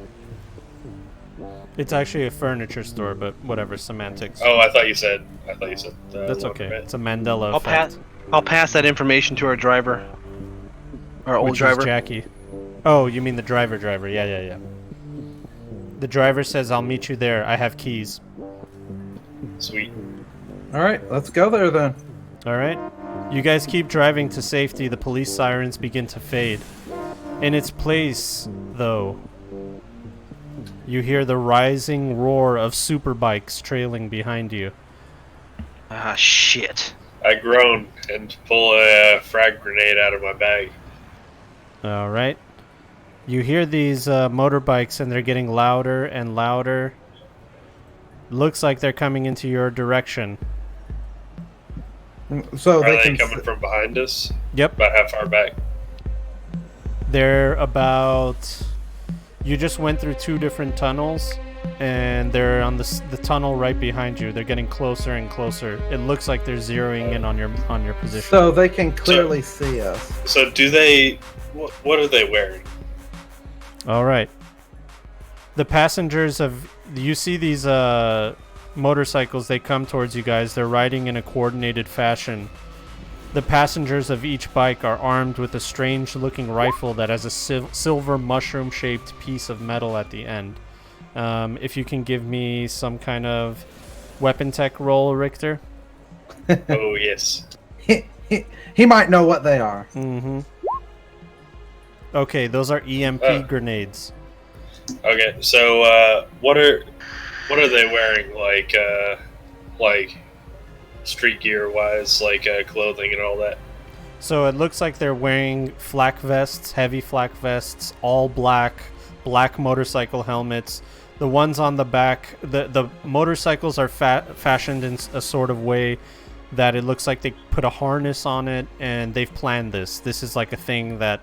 It's actually a furniture store, but whatever, semantics. Oh, I thought you said. That's okay. laundromat. It's a Mandela effect. I'll pass that information to our driver. Our old Which driver. is Jackie. Oh, you mean the driver? Yeah. The driver says, I'll meet you there. I have keys. Sweet. All right, let's go there then. All right. You guys keep driving to safety. The police sirens begin to fade. In its place, though, you hear the rising roar of superbikes trailing behind you. Ah, shit. I groan and pull a frag grenade out of my bag. All right. You hear these motorbikes, and they're getting louder and louder. Looks like they're coming into your direction. So Are they can coming from behind us? Yep. About how far back? They're about... You just went through 2 different tunnels, and they're on the tunnel right behind you. They're getting closer and closer. It looks like they're zeroing in on your position. So they can clearly see us. So do they... What are they wearing? All right. The passengers of... You see these motorcycles, they come towards you guys. They're riding in a coordinated fashion. The passengers of each bike are armed with a strange-looking rifle that has a silver mushroom-shaped piece of metal at the end. If you can give me some kind of weapon tech roll, Richter. Oh, yes. He might know what they are. Mm-hmm. Okay, those are EMP grenades. Okay, so what are they wearing? Like street gear wise, like clothing and all that. So it looks like they're wearing flak vests, heavy flak vests, all black motorcycle helmets. The ones on the back, the motorcycles are fashioned in a sort of way that it looks like they put a harness on it, and they've planned this. This is like a thing that,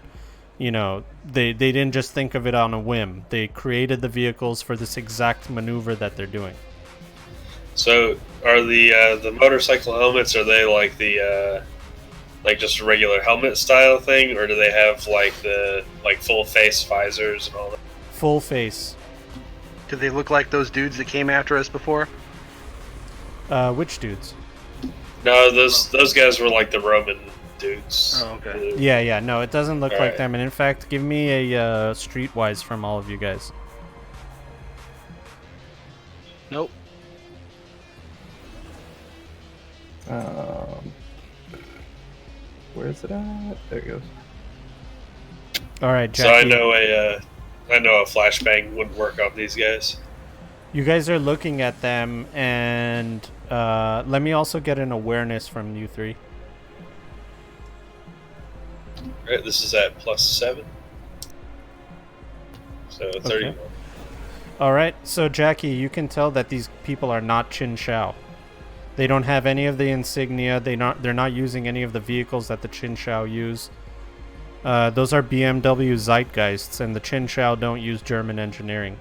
you know, they didn't just think of it on a whim. They created the vehicles for this exact maneuver that they're doing. So are the motorcycle helmets? Are they like the like just a regular helmet style thing, or do they have like the full face visors and all that? Full face. Do they look like those dudes that came after us before? Which dudes? No, those guys were like the Roman dudes. Oh, okay. Yeah. No, it doesn't look All like right. them. And in fact, give me a streetwise from all of you guys. Nope. Where is it at? There it goes. All right, So Jackie. I know a flashbang wouldn't work on these guys. You guys are looking at them, and let me also get an awareness from you three. All right, this is at +7. So 31. Okay. All right, so Jackie, you can tell that these people are not Qin Shao. They don't have any of the insignia. They're not using any of the vehicles that the Qin Shao use. Those are BMW Zeitgeists, and the Qin Shao don't use German engineering.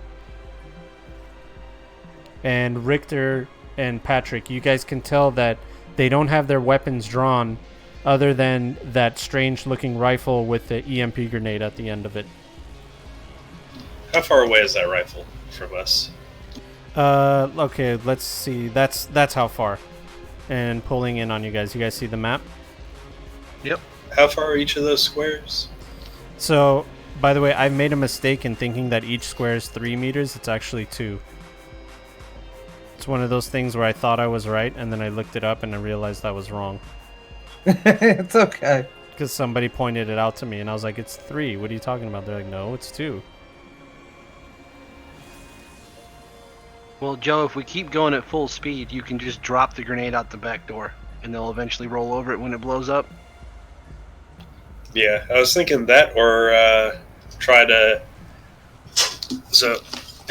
And Richter and Patrick, you guys can tell that they don't have their weapons drawn, other than that strange-looking rifle with the EMP grenade at the end of it. How far away is that rifle from us? Okay, let's see. That's how far. And pulling in on you guys. You guys see the map? Yep. How far are each of those squares? So, by the way, I made a mistake in thinking that each square is 3 meters. It's actually 2. It's one of those things where I thought I was right, and then I looked it up and I realized I was wrong. It's okay. Because somebody pointed it out to me, and I was like, it's 3. What are you talking about? They're like, no, it's 2. Well, Joe, if we keep going at full speed, you can just drop the grenade out the back door, and they'll eventually roll over it when it blows up. Yeah, I was thinking that, or try to. So,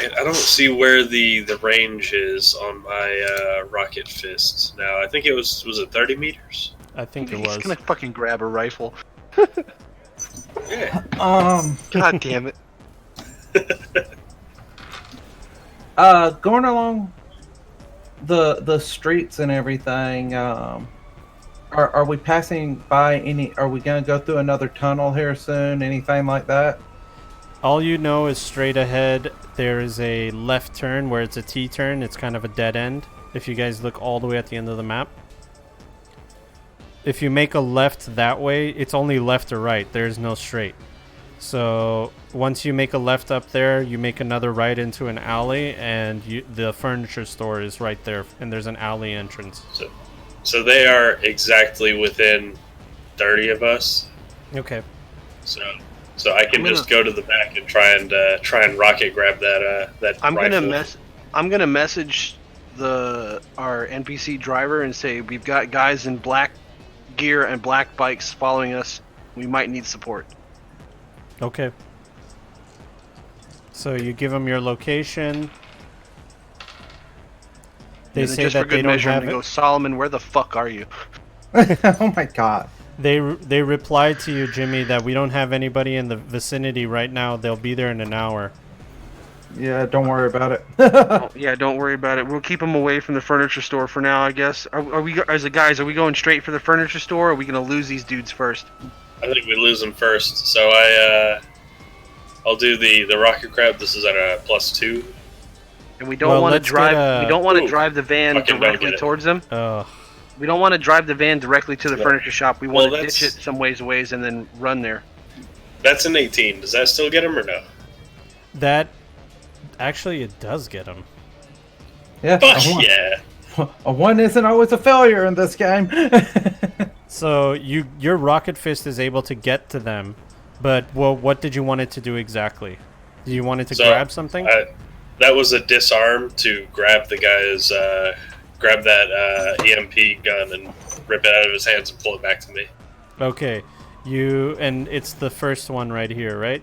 I don't see where the range is on my rocket fist now. I think it was it 30 meters? I think it He's was. gonna fucking grab a rifle. Yeah. God damn it. Going along the streets and everything, are we passing by any? Are we gonna go through another tunnel here soon? Anything like that? All you know is straight ahead, there is a left turn where it's a T-turn. It's kind of a dead end. If you guys look all the way at the end of the map. If you make a left that way, it's only left or right. There's no straight. So once you make a left up there, you make another right into an alley, and the furniture store is right there, and there's an alley entrance. So they are exactly within 30 of us. Okay. So I can just go to the back and try and rocket grab that I'm rifle. gonna message our NPC driver and say we've got guys in black gear and black bikes following us. We might need support. Okay. So you give them your location. They And then say just that for good they don't measure, I'm have gonna it. go, Solomon, where the fuck are you? Oh my god. They replied to you, Jimmy, that we don't have anybody in the vicinity right now. They'll be there in an hour. Yeah, don't worry about it. Oh, yeah, don't worry about it. We'll keep them away from the furniture store for now, I guess. Are we, as the guys, are we going straight for the furniture store, or are we gonna lose these dudes first? I think we lose them first. So I'll do the rocket grab. This is at a +2. And we don't Well, want to let's drive. get a- We don't want to Ooh, drive the van fucking don't directly get it. towards them. Ugh. We don't want to drive the van directly to the Well- furniture shop. We well, want to ditch it that's- some ways and then run there. That's an 18. Does that still get him or no? That actually it does get them. Yeah, Fuck a one. yeah! A 1 isn't always a failure in this game. So your rocket fist is able to get to them, but well, what did you want it to do exactly? Do you want it to So, grab something? That was a disarm to grab the guy's, grab that EMP gun and rip it out of his hands and pull it back to me. Okay. And it's the first one right here, right?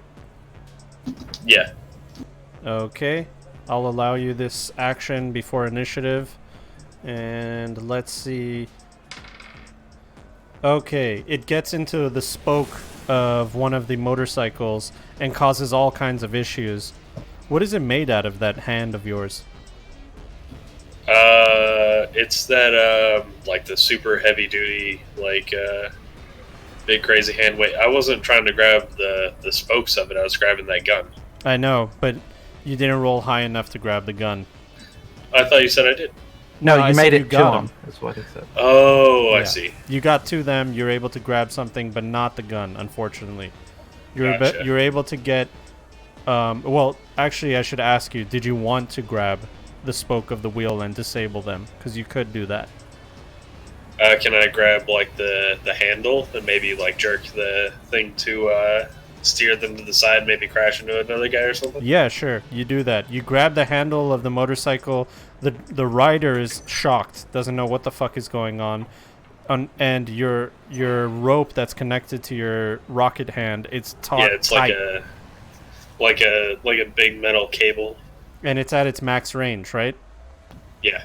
Yeah. Okay. I'll allow you this action before initiative. And let's see. Okay, it gets into the spoke of one of the motorcycles and causes all kinds of issues. What is it made out of, that hand of yours? It's that, like the super heavy duty, like, big crazy hand weight. I wasn't trying to grab the spokes of it, I was grabbing that gun. I know, but you didn't roll high enough to grab the gun. I thought you said I did. No, I you said made you it to got him. 'em. Is what he said. Oh, I Yeah. see. You got to them, you're able to grab something, but not the gun, unfortunately. Gotcha. You're able to get... well, actually, I should ask you, did you want to grab the spoke of the wheel and disable them? Because you could do that. Can I grab, like, the handle and maybe, like, jerk the thing to steer them to the side, maybe crash into another guy or something? Yeah, sure. You do that. You grab the handle of the motorcycle. The rider is shocked, doesn't know what the fuck is going on. And your rope that's connected to your rocket hand, it's taut. Yeah, it's tight. like a big metal cable. And it's at its max range, right? Yeah.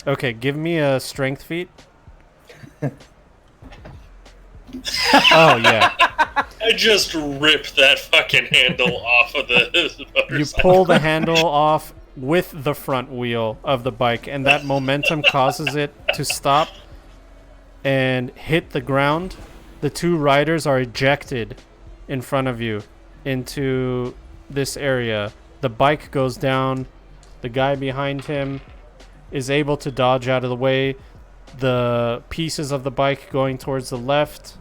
Okay, give me a strength feat. Oh, yeah. I just ripped that fucking handle off of the motorcycle. You pull the handle off with the front wheel of the bike, and that momentum causes it to stop and hit the ground. The two riders are ejected in front of you into this area. The bike goes down. The guy behind him is able to dodge out of the way. The pieces of the bike going towards the left.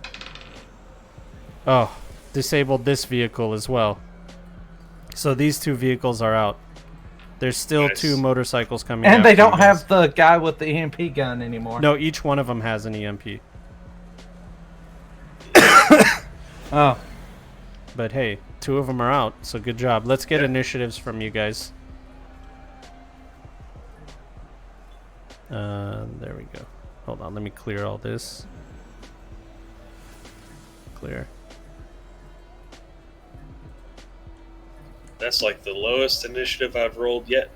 Oh, disabled this vehicle as well. So these two vehicles are out. There's still Nice. two motorcycles coming And they after you don't guys. have the guy with the EMP gun anymore. No, each one of them has an EMP. Oh. But hey, two of them are out, so good job. Let's get initiatives from you guys. There we go. Hold on, let me clear all this. Clear. That's like the lowest initiative I've rolled yet.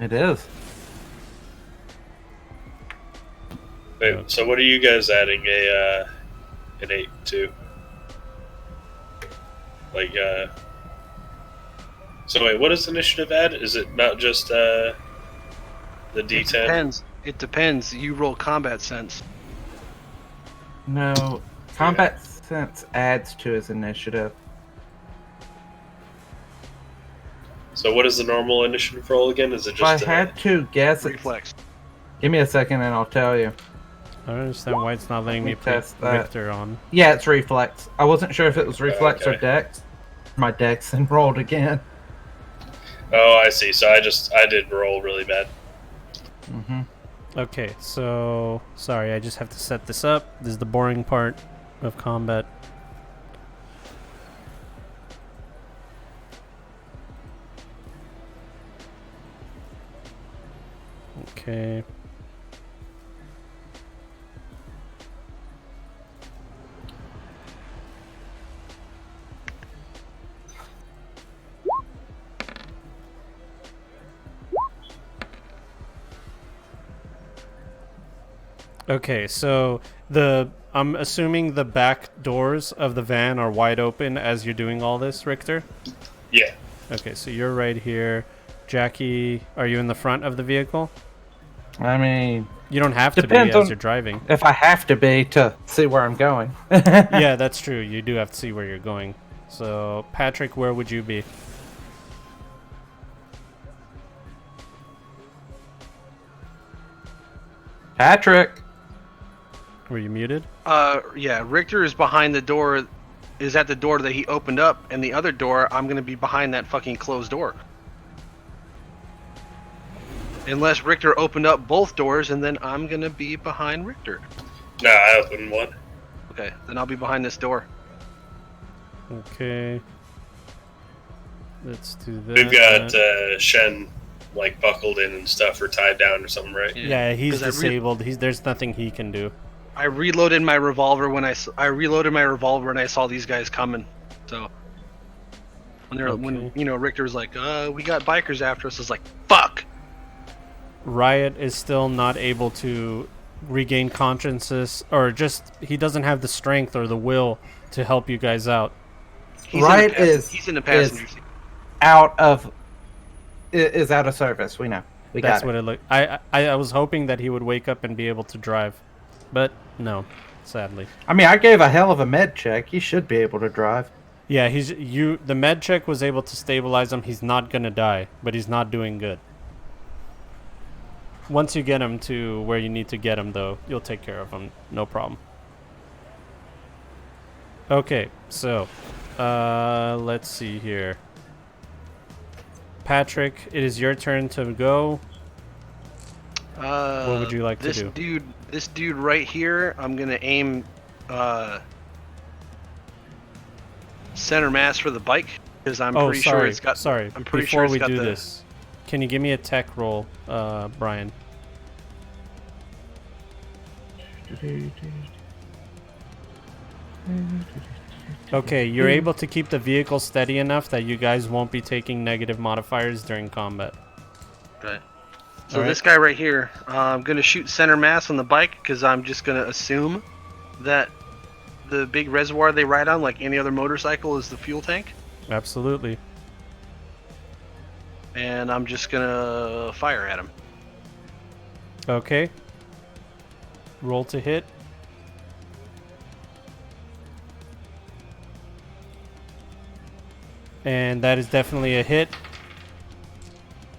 It is. Wait, so what are you guys adding an 8 to? Like, so wait, what does initiative add? Is it not just the D10? It depends. You roll combat sense. No. Combat sense adds to his initiative. So what is the normal initiative roll again? Is it If I just had to guess, it's... Reflex. Give me a second and I'll tell you. I don't understand why it's not letting me put Test that. Richter on. Yeah, it's reflex. I wasn't sure if it was reflex or Okay. dex. My dex enrolled again. Oh, I see. So I did roll really bad. Mm-hmm. Okay, so sorry, I just have to set this up. This is the boring part of combat. Okay. Okay, so I'm assuming the back doors of the van are wide open as you're doing all this, Richter? Yeah. Okay, so you're right here. Jackie, are you in the front of the vehicle? I mean, You don't have to be Depends as on- you're driving. if I have to be to see where I'm going. Yeah, that's true. You do have to see where you're going. So, Patrick, where would you be? Patrick. Were you muted? Yeah, Richter is behind the door, is at the door that he opened up, and the other door, I'm gonna be behind that fucking closed door. Unless Richter opened up both doors, and then I'm gonna be behind Richter. No, I opened one. Okay, then I'll be behind this door. Okay. Let's do that. We've got Shen like buckled in and stuff, or tied down or something, right? Yeah, he's 'Cause disabled. There's nothing he can do. I reloaded my revolver when I saw these guys coming. So when Richter was like, we got bikers after us, I was like, fuck. Riot is still not able to regain consciousness, or just he doesn't have the strength or the will to help you guys out. He's in the passenger seat. Is out of service. We know. That's what it looked. I was hoping that he would wake up and be able to drive, but no, sadly. I mean, I gave a hell of a med check. He should be able to drive. Yeah, the med check was able to stabilize him. He's not gonna die, but he's not doing good. Once you get him to where you need to get him, though, you'll take care of him. No problem. Okay, so let's see here. Patrick, it is your turn to go. What would you like to do? This dude right here, I'm gonna aim center mass for the bike because I'm pretty sure it's got. Sorry. I'm pretty Before sure we do this, can you give me a tech roll, Brian? Okay, you're able to keep the vehicle steady enough that you guys won't be taking negative modifiers during combat. Okay. So this guy right here, I'm gonna shoot center mass on the bike because I'm just gonna assume that the big reservoir they ride on, like any other motorcycle, is the fuel tank. Absolutely. And I'm just gonna fire at him. Okay. Roll to hit. And that is definitely a hit.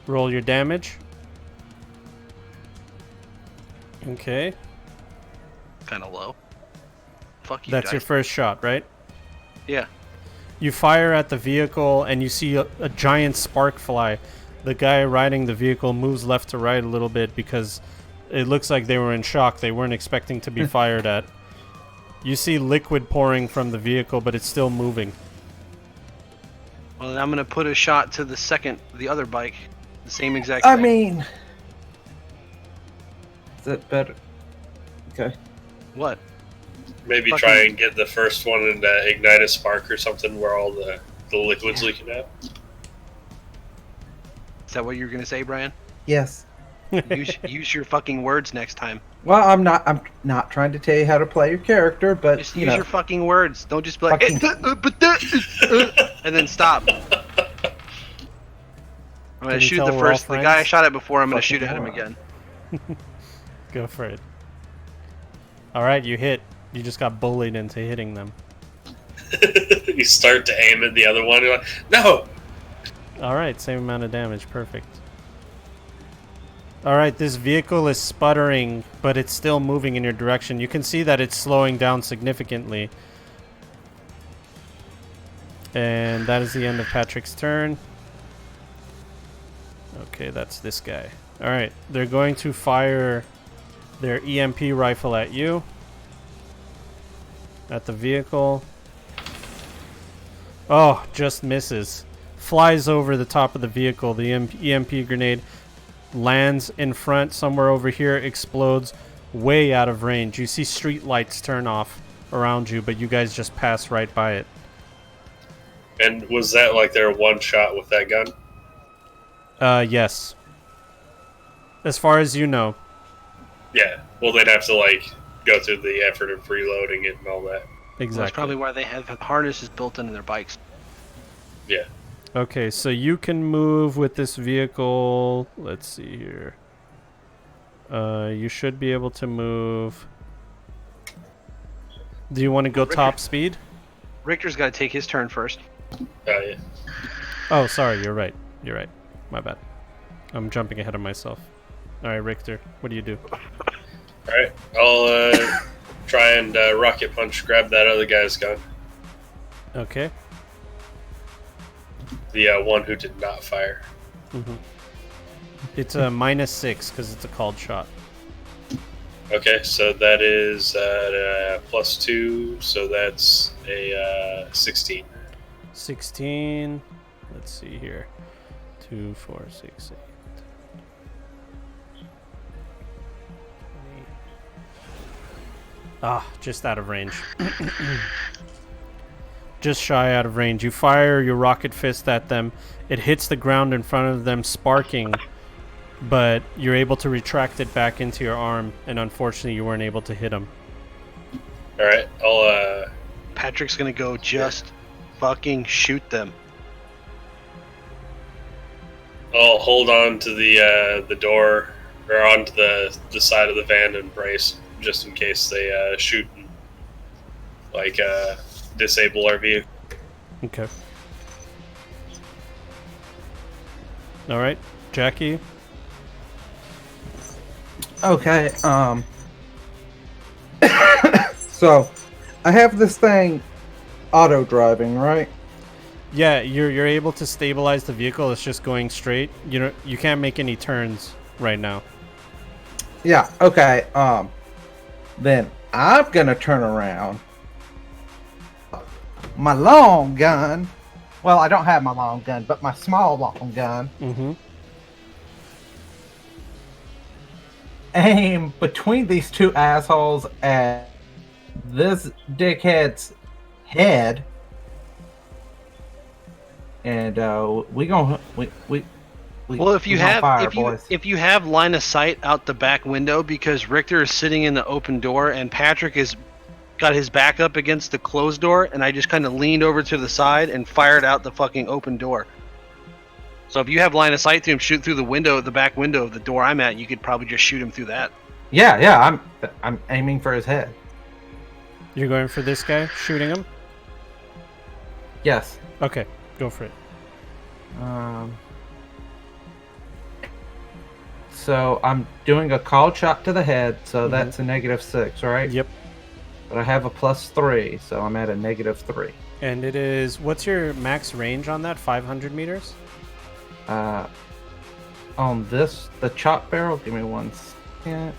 Roll your damage. Okay. Kind of low. Fuck you. That's your first shot, right? Yeah. You fire at the vehicle and you see a giant spark fly. The guy riding the vehicle moves left to right a little bit because it looks like they were in shock. They weren't expecting to be fired at. You see liquid pouring from the vehicle, but it's still moving. Well, then I'm gonna put a shot to the other bike, the same exact. I thing. mean, is that better? Okay. What? Maybe try and get the first one and ignite a spark or something where all the liquid's leaking out. Is that what you were gonna say, Brian? Yes. Use your fucking words next time. Well, I'm not trying to tell you how to play your character, but Just use your fucking words. Don't just be like, and then stop. I'm gonna shoot the guy I shot at before. I'm gonna shoot at him again. Go for it. All right, you hit. You just got bullied into hitting them. You start to aim at the other one. You're like, no. All right, same amount of damage. Perfect. All right, this vehicle is sputtering, but it's still moving in your direction. You can see that it's slowing down significantly. And that is the end of Patrick's turn. Okay, that's this guy. All right, they're going to fire their EMP rifle at you. At the vehicle. Oh, just misses. Flies over the top of the vehicle. The EMP grenade lands in front somewhere over here, explodes way out of range. You see street lights turn off around you, but you guys just pass right by it. And was that like their one shot with that gun? Yes. As far as you know. Yeah. Well, they'd have to like go through the effort of reloading it and all that. Exactly. Well, that's probably why they have harnesses built into their bikes. Yeah. Okay, so you can move with this vehicle. Let's see here. You should be able to move. Do you want to go top speed? Richter's got to take his turn first. Yeah. Oh, sorry. You're right. You're right. My bad. I'm jumping ahead of myself. All right, Richter. What do you do? All right. I'll try and rocket punch, grab that other guy's gun. Okay. The one who did not fire. Mm-hmm. It's a -6 because it's a called shot. Okay, so that is +2, so that's a 16. 16. Let's see here. 2, 4, 6, 8. 20. Just out of range. Just shy out of range. You fire your rocket fist at them. It hits the ground in front of them, sparking, but you're able to retract it back into your arm, and unfortunately you weren't able to hit him. Alright, I'll Patrick's gonna go just fucking shoot them. I'll hold on to the door, or onto the side of the van and brace, just in case they shoot and, disable our vehicle. Okay. Alright, Jackie. Okay, so I have this thing auto driving, right? Yeah, you're able to stabilize the vehicle. It's just going straight. You can't make any turns right now. Yeah, okay, then I'm gonna turn around. My long gun. Well, I don't have my long gun, but my small long gun. Mm-hmm. Aim between these two assholes at this dickhead's head, and Well, if you have line of sight out the back window, because Richter is sitting in the open door and Patrick is got his back up against the closed door, and I just kind of leaned over to the side and fired out the fucking open door. So if you have line of sight to him, shoot through the back window of the door I'm at, you could probably just shoot him through that. Yeah, I'm aiming for his head. You're going for this guy, shooting him? Yes. Okay, go for it. So I'm doing a called shot to the head, so that's a -6, right? Yep. But I have a +3, so I'm at a -3. And it is, what's your max range on that? 500 meters? On this, the chop barrel, give me 1 second.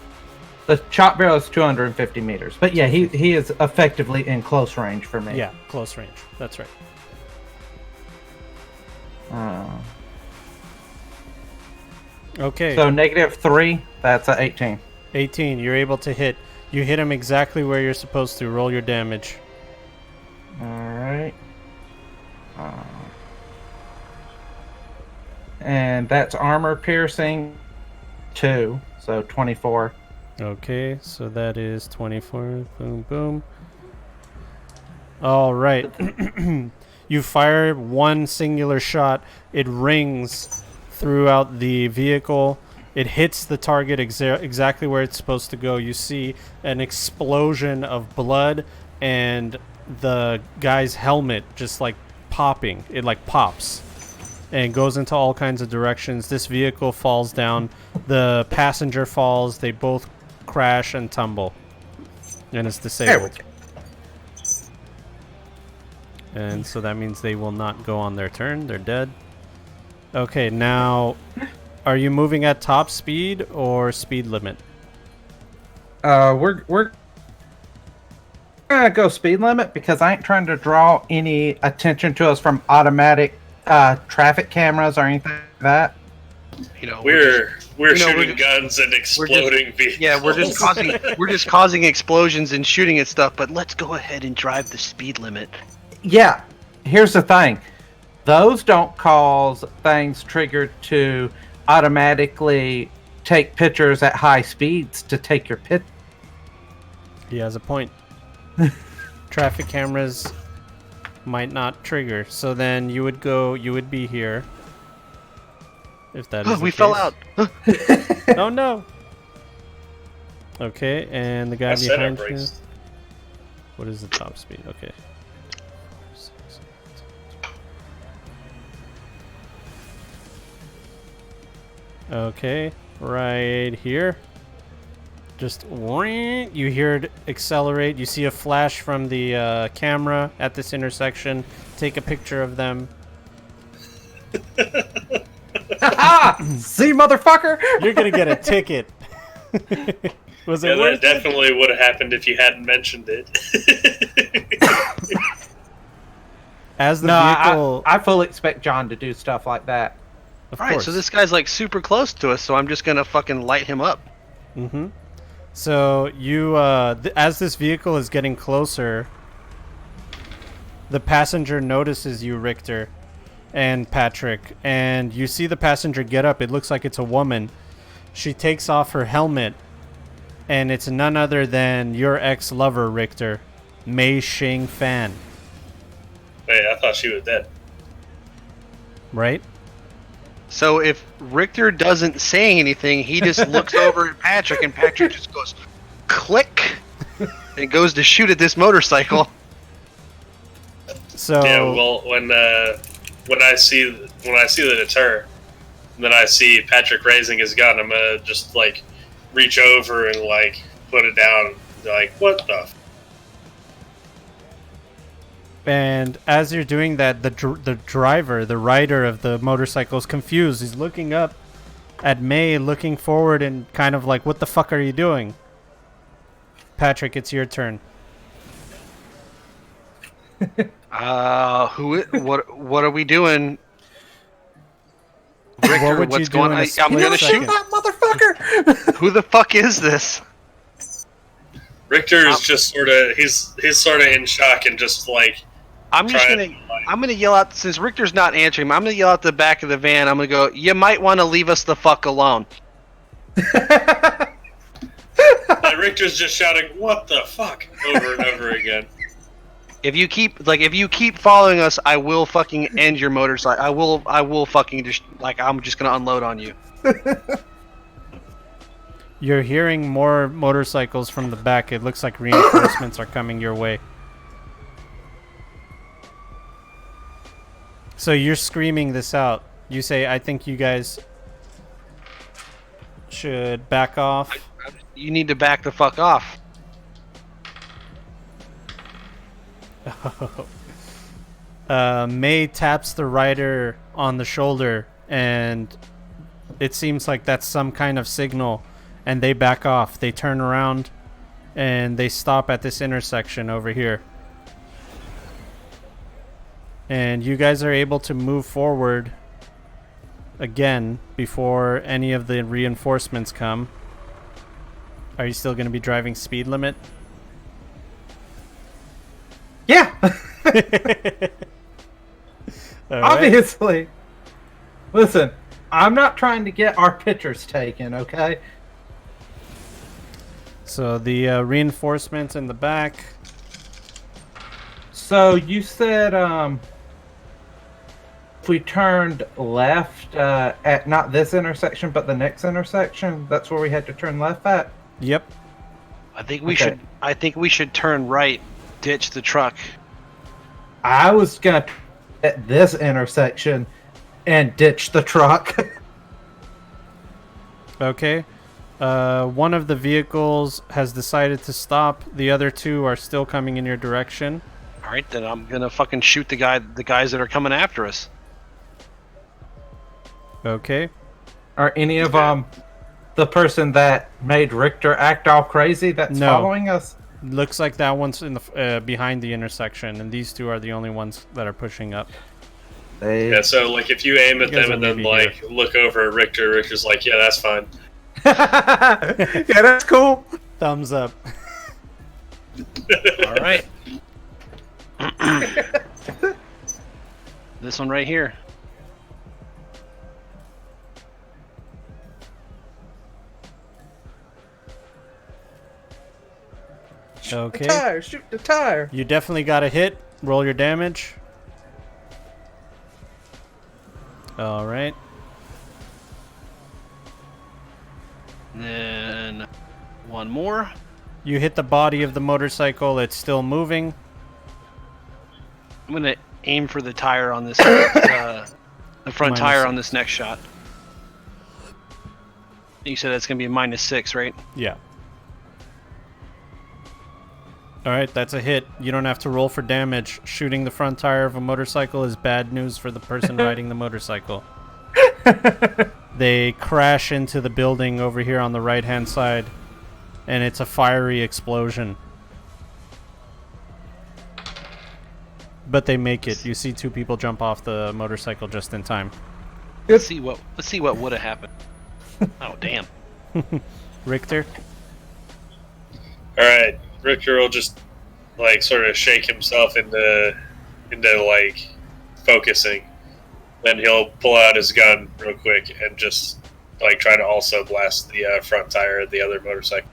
The chop barrel is 250 meters. But yeah, he is effectively in close range for me. Yeah, close range. That's right. Okay. So -3, that's a 18. 18, you're able to hit. You hit him exactly where you're supposed to. Roll your damage. Alright. And that's armor piercing 2, so 24. Okay, so that is 24. Boom, boom. All right. You fire one singular shot. It rings throughout the vehicle. It hits the target exactly where it's supposed to go. You see an explosion of blood and the guy's helmet just like popping. It like pops and goes into all kinds of directions. This vehicle falls down. The passenger falls. They both crash and tumble. And it's disabled. And so that means they will not go on their turn. They're dead. Okay, now, are you moving at top speed or speed limit? We're gonna go speed limit because I ain't trying to draw any attention to us from automatic traffic cameras or anything like that. You know, we're shooting guns and exploding vehicles. Yeah, we're just causing explosions and shooting at stuff. But let's go ahead and drive the speed limit. Yeah, here's the thing. Those don't cause things triggered to automatically take pictures at high speeds to take your pit. He has a point. Traffic cameras might not trigger. So then you would be here. If that is the we case. fell out. Oh no. Okay, and the guy behind you. What is the top speed? Okay. Okay, right here. Just you hear it accelerate. You see a flash from the camera at this intersection. Take a picture of them. See, motherfucker! You're gonna get a ticket. Was it worth that definitely would have happened if you hadn't mentioned it. As the No, vehicle, I fully expect John to do stuff like that. of All right, course. so this guy's like super close to us, so I'm just gonna fucking light him up. Mm-hmm. So you, as this vehicle is getting closer, the passenger notices you, Richter and Patrick, and you see the passenger get up. It looks like it's a woman. She takes off her helmet, and it's none other than your ex-lover, Richter, Mei Xing Fan, Wait, I thought she was dead. right? So if Richter doesn't say anything, he just looks over at Patrick, and Patrick just goes, click, and goes to shoot at this motorcycle. So Yeah, well, when I see the deter, then I see Patrick raising his gun. I'm gonna just like reach over and like put it down. Like, what the? And as you're doing that, the driver, the rider of the motorcycle is confused. He's looking up at May, looking forward, and kind of like, what the fuck are you doing? Patrick, it's your turn. What are we doing? Richter, What would what's you do going in a on? I'm split gonna second? shoot. That motherfucker! Who the fuck is this? Richter is just sort of he's sort of in shock and just like I'm trying. gonna yell out, since Richter's not answering him, I'm gonna yell out the back of the van. I'm gonna go, you might want to leave us the fuck alone. And Richter's just shouting, "What the fuck?" over and over again. If you keep following us, I will fucking end your motorcycle. I will fucking just, like, I'm just gonna unload on you. You're hearing more motorcycles from the back. It looks like reinforcements are coming your way. So you're screaming this out. You say, I think you guys should back off. You need to back the fuck off. May taps the rider on the shoulder, and it seems like that's some kind of signal, and they back off. They turn around, and they stop at this intersection over here. And you guys are able to move forward again before any of the reinforcements come. Are you still going to be driving speed limit? Yeah, All right. obviously. Listen, I'm not trying to get our pictures taken, okay? So the reinforcements in the back. So you said if we turned left at not this intersection but the next intersection, that's where we had to turn left at? Yep. I think we Okay. should turn right, ditch the truck. I was gonna at this intersection and ditch the truck. Okay. One of the vehicles has decided to stop. The other two are still coming in your direction. All right, then I'm gonna fucking shoot the guys that are coming after us. Okay. Are any of the person that made Richter act all crazy that's No. following us? Looks like that one's in the behind the intersection, and these two are the only ones that are pushing up. Yeah, so like if you aim at You guys them and are then maybe like look over at Richter, Richter's like, "Yeah, that's fine." Yeah, that's cool. Thumbs up. All right. This one right here. Okay. Tire, shoot the tire. You definitely got a hit. Roll your damage. All right. Then one more. You hit the body of the motorcycle. It's still moving. I'm gonna aim for the tire on this, the front -6. tire on this next shot. You said that's gonna be a -6, right? Yeah. All right, that's a hit. You don't have to roll for damage. Shooting the front tire of a motorcycle is bad news for the person riding the motorcycle. They crash into the building over here on the right-hand side, and it's a fiery explosion. but they make it. You see 2 people jump off the motorcycle just in time. Let's see what would have happened. Oh damn. Richter? Alright, Richter will just like sort of shake himself into like focusing. Then he'll pull out his gun real quick and just like try to also blast the front tire of the other motorcycle.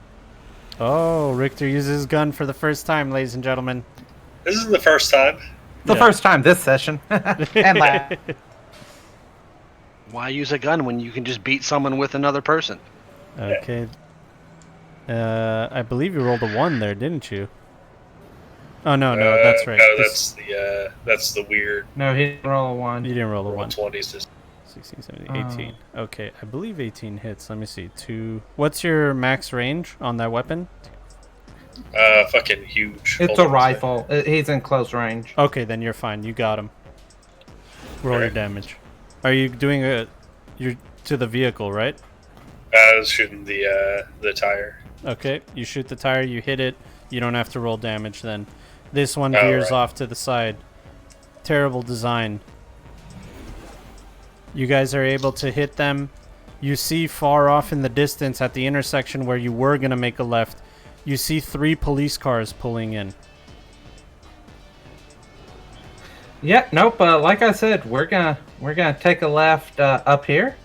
Oh, Richter uses his gun for the first time, ladies and gentlemen. This is the first time. The first time this session. And last. Why use a gun when you can just beat someone with another person? Okay. I believe you rolled a 1 there, didn't you? Oh, no, that's right. No, that's the weird. No, he didn't roll a 1. You didn't roll a 1. 20s. 16, 17, 18. Okay, I believe 18 hits. Let me see. 2. What's your max range on that weapon? Fucking huge. It's Hold a on rifle. He's in close range. Okay, then you're fine. You got him. Roll your damage. Are you doing you're to the vehicle, right? I was shooting the tire. Okay, you shoot the tire, you hit it. You don't have to roll damage then. This one veers off to the side. Terrible design. You guys are able to hit them. You see far off in the distance at the intersection where you were going to make a left, you see 3 police cars pulling in. Yeah, nope. Like I said, we're gonna take a left up here.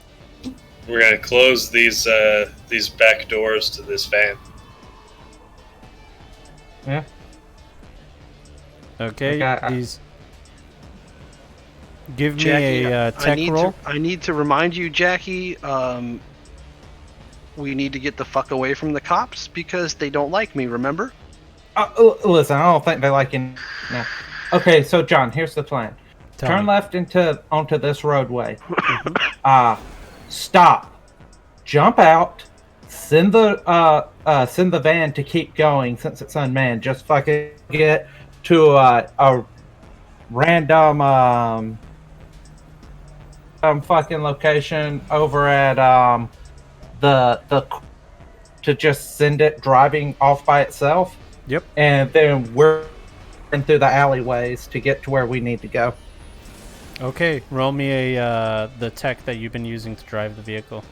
We're gonna close these back doors to this van. Yeah. Okay, Okay, these. Give me Jackie, a tech roll. I need to remind you, Jackie. We need to get the fuck away from the cops because they don't like me. Remember? Listen, I don't think they like you. No. Okay, so John, here's the plan. Turn left onto this roadway. Stop. Jump out. Send the van to keep going since it's unmanned. Just fucking get to a random fucking location over at the to just send it driving off by itself. Yep. And then we're through the alleyways to get to where we need to go. Okay, roll me the tech that you've been using to drive the vehicle.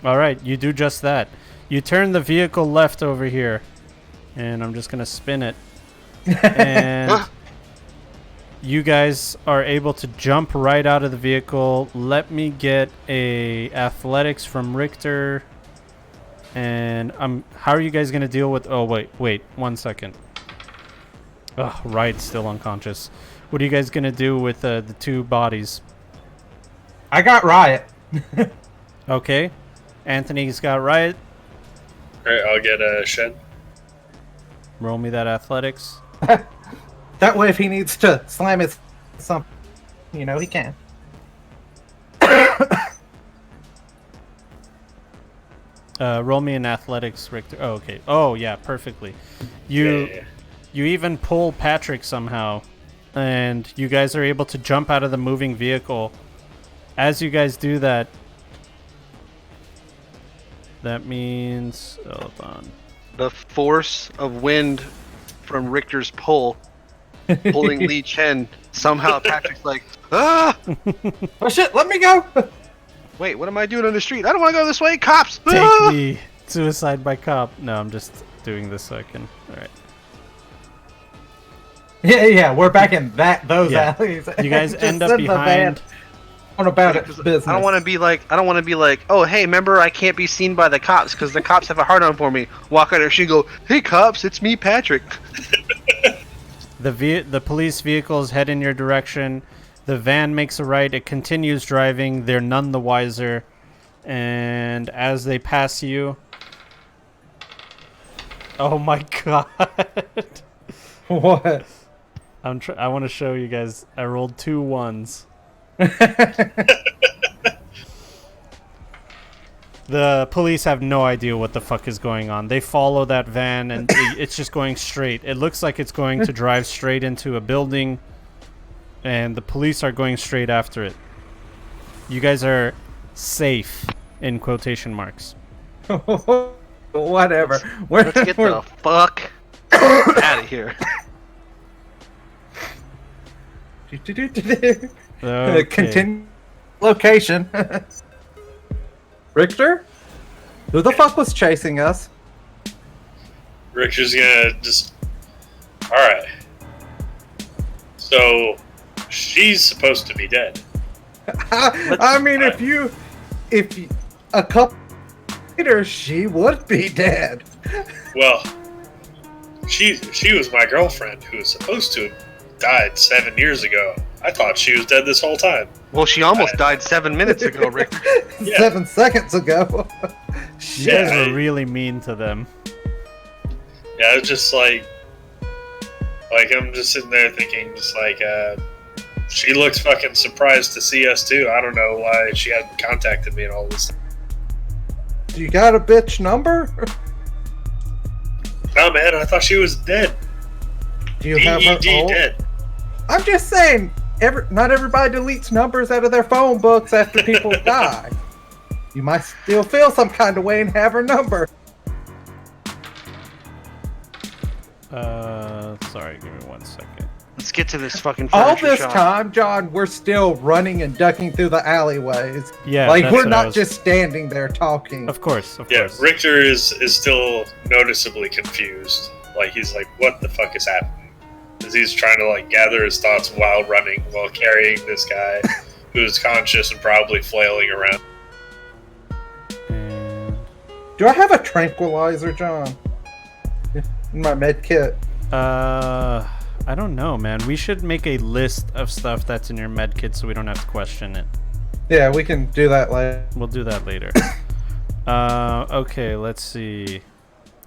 All right, you do just that. You turn the vehicle left over here, and I'm just gonna spin it. And you guys are able to jump right out of the vehicle. Let me get a athletics from Richter. And how are you guys gonna deal with? Oh wait, 1 second. Oh, Riot's still unconscious. What are you guys gonna do with the 2 bodies? I got Riot. Okay, Anthony's got Riot. Alright, I'll get Shen. Roll me that athletics. That way, if he needs to slam his something, he can. Roll me an athletics, Richter. Oh, okay. Oh, yeah, perfectly. You even pull Patrick somehow, and you guys are able to jump out of the moving vehicle. As you guys do that, that means... Hold on. The force of wind from Richter's pull, pulling Lee Chen. Somehow Patrick's like, ah! Oh shit, let me go! Wait, what am I doing on the street? I don't want to go this way. Cops! Take Ah! me. Suicide by cop. No, I'm just doing this so I can... Alright. Yeah, we're back in those alleys. You guys Just end up send the behind... van on about its business. I don't want to be like, oh hey, remember I can't be seen by the cops because the cops have a hard on for me. Walk out there, she go, hey cops, it's me, Patrick. The police vehicles head in your direction. The van makes a right. It continues driving. They're none the wiser. And as they pass you... Oh my god. What? I want to show you guys. I rolled 2 1s. The police have no idea what the fuck is going on. They follow that van and it's just going straight. It looks like it's going to drive straight into a building, and the police are going straight after it. You guys are safe, in quotation marks. Whatever. Let's get the fuck out of here. Okay. Continue location. Richter? Who the fuck was chasing us? Richard's gonna just. Alright. So, she's supposed to be dead. I mean, if you a couple later, she would be dead. Well, she was my girlfriend who was supposed to have died 7 years ago. I thought she was dead this whole time. Well, she almost died 7 minutes ago, Rick. Yeah. 7 seconds ago. You guys were really mean to them. Yeah, I was just like I'm just sitting there thinking, just like, she looks fucking surprised to see us too. I don't know why she hadn't contacted me and all this. You got a bitch number? No, man, I thought she was dead. Do you have her D-E-D, old? dead. I'm just saying, not everybody deletes numbers out of their phone books after people die. You might still feel some kind of way and have her number. Sorry, give me 1 second. Let's get to this fucking All furniture this shop. time, John, we're still running and ducking through the alleyways. Yeah, like that's we're what I not was- just standing there talking. Of course, of Yeah, course. Richter is still noticeably confused. Like, he's like, what the fuck is happening? Because he's trying to, like, gather his thoughts while running, while carrying this guy who's conscious and probably flailing around. And, Do I have a tranquilizer, John? In my med kit. I don't know, man. We should make a list of stuff that's in your med kit so we don't have to question it. Yeah, we can do that later. We'll do that later. Okay, let's see.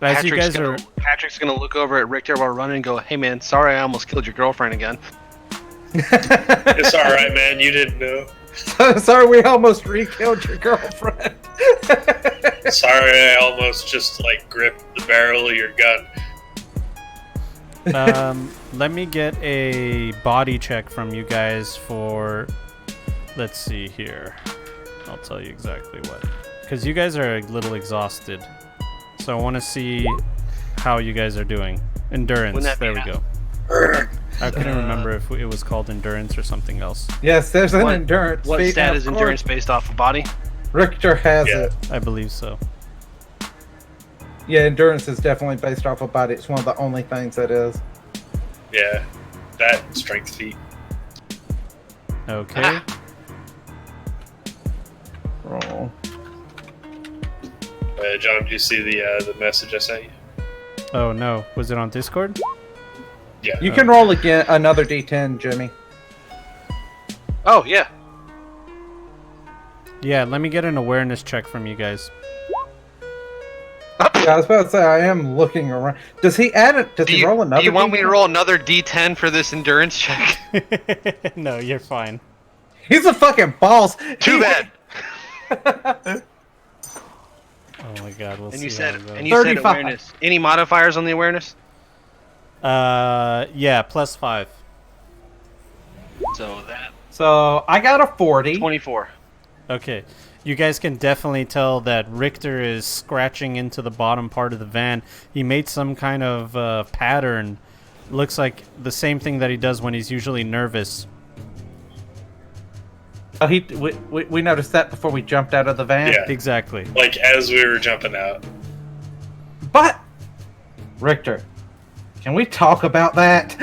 As you guys are... Patrick's gonna look over at Richter while running and go, "Hey man, sorry I almost killed your girlfriend again." It's alright, man, you didn't know. Sorry, we almost re-killed your girlfriend. Sorry, I almost just, like, gripped the barrel of your gun. Let me get a body check from you guys for... Let's see here. I'll tell you exactly what. Because you guys are a little exhausted. So I want to see how you guys are doing. Endurance. Wouldn't that There be we go. I couldn't remember if it was called endurance or something else. Yes, there's an What- endurance. What feat, stat and is of endurance course, based off of body? Richter has Yeah. it. I believe so. Yeah, endurance is definitely based off of body. It's one of the only things that is. Yeah, that strength feat. Okay. Roll. John, did you see the message I sent you? Oh no. Was it on Discord? Yeah. You can roll again another D10, Jimmy. Oh yeah. Yeah, let me get an awareness check from you guys. Yeah, I was about to say I am looking around. Does he add it? Does he roll another? Do you want me to D10? roll another D10 for this endurance check? No, you're fine. He's a fucking boss. Too bad. Oh my god, we'll And see you said how it goes. and you said 35. awareness. Any modifiers on the awareness? Yeah, +5. So that So I got a 40. 24. Okay. You guys can definitely tell that Richter is scratching into the bottom part of the van. He made some kind of pattern. Looks like the same thing that he does when he's usually nervous. Oh, we noticed that before we jumped out of the van. Yeah. Exactly. Like, as we were jumping out. But Richter, can we talk about that?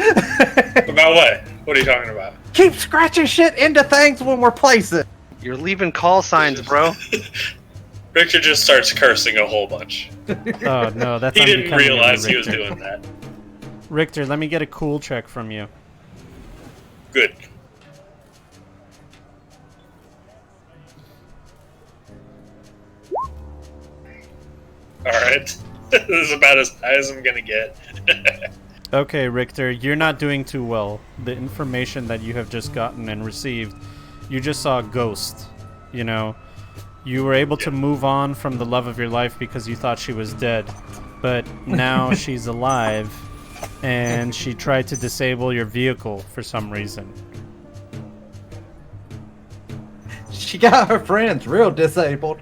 About what? What are you talking about? Keep scratching shit into things when we're placing. You're leaving call signs, bro. Richter just starts cursing a whole bunch. Oh no, that's He didn't unbecoming of you, realize he was Richter. doing that. Richter, let me get a cool check from you. Good. Alright. This is about as high as I'm gonna get. Okay, Richter, you're not doing too well. The information that you have just gotten and received, you just saw a ghost. You know, you were able to move on from the love of your life because you thought she was dead, but now she's alive, and she tried to disable your vehicle for some reason. She got her friends real disabled.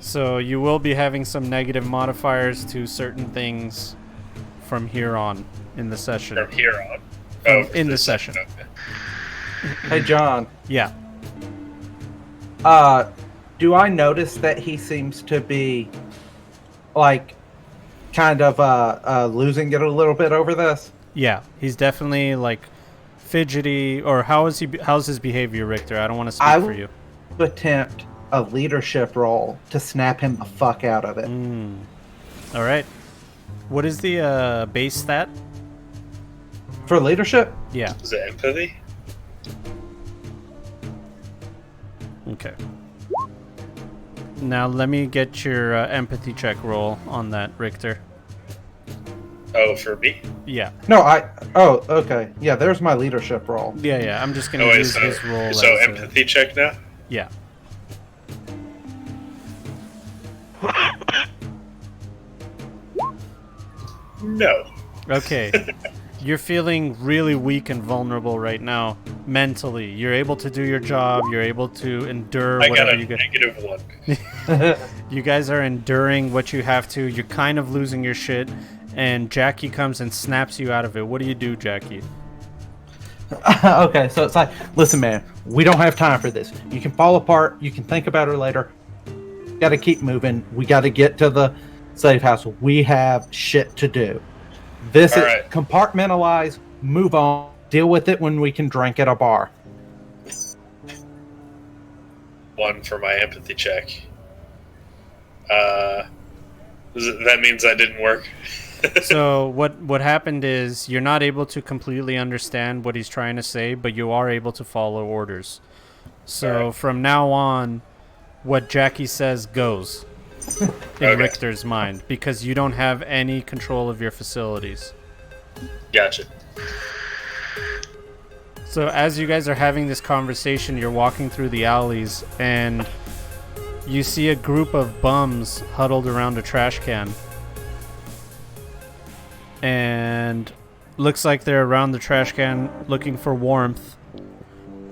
So you will be having some negative modifiers to certain things from here on in the session. From here on. In the session. Okay. Hey, John. Yeah. Do I notice that he seems to be, like, kind of losing it a little bit over this? Yeah. He's definitely like fidgety. Or how's his behavior, Richter? I don't want to speak for you. Attempt a leadership role to snap him the fuck out of it. All right. What is the base stat? For leadership? Yeah. Is it empathy? Okay. Now let me get your empathy check roll on that, Richter. Oh, for me? Yeah. No, Oh, okay. Yeah, there's my leadership role. Yeah. I'm just gonna Oh, wait, use his roll. so as empathy check now? Yeah. No. Okay. You're feeling really weak and vulnerable right now, mentally. You're able to do your job. You're able to endure I got whatever a you get. -1. You guys are enduring what you have to. You're kind of losing your shit, and Jackie comes and snaps you out of it. What do you do, Jackie? Okay, so it's like, listen, man, we don't have time for this. You can fall apart. You can think about her later. Got to keep moving. We got to get to the safe house. We have shit to do. This All is right. compartmentalize, move on, deal with it when we can drink at a bar. 1 for my empathy check. That means that didn't work. So what happened is you're not able to completely understand what he's trying to say, but you are able to follow orders. So Alright. from now on, what Jackie says goes in Okay. Richter's mind, because you don't have any control of your facilities. Gotcha. So as you guys are having this conversation, you're walking through the alleys, and you see a group of bums huddled around a trash can. And looks like they're around the trash can looking for warmth.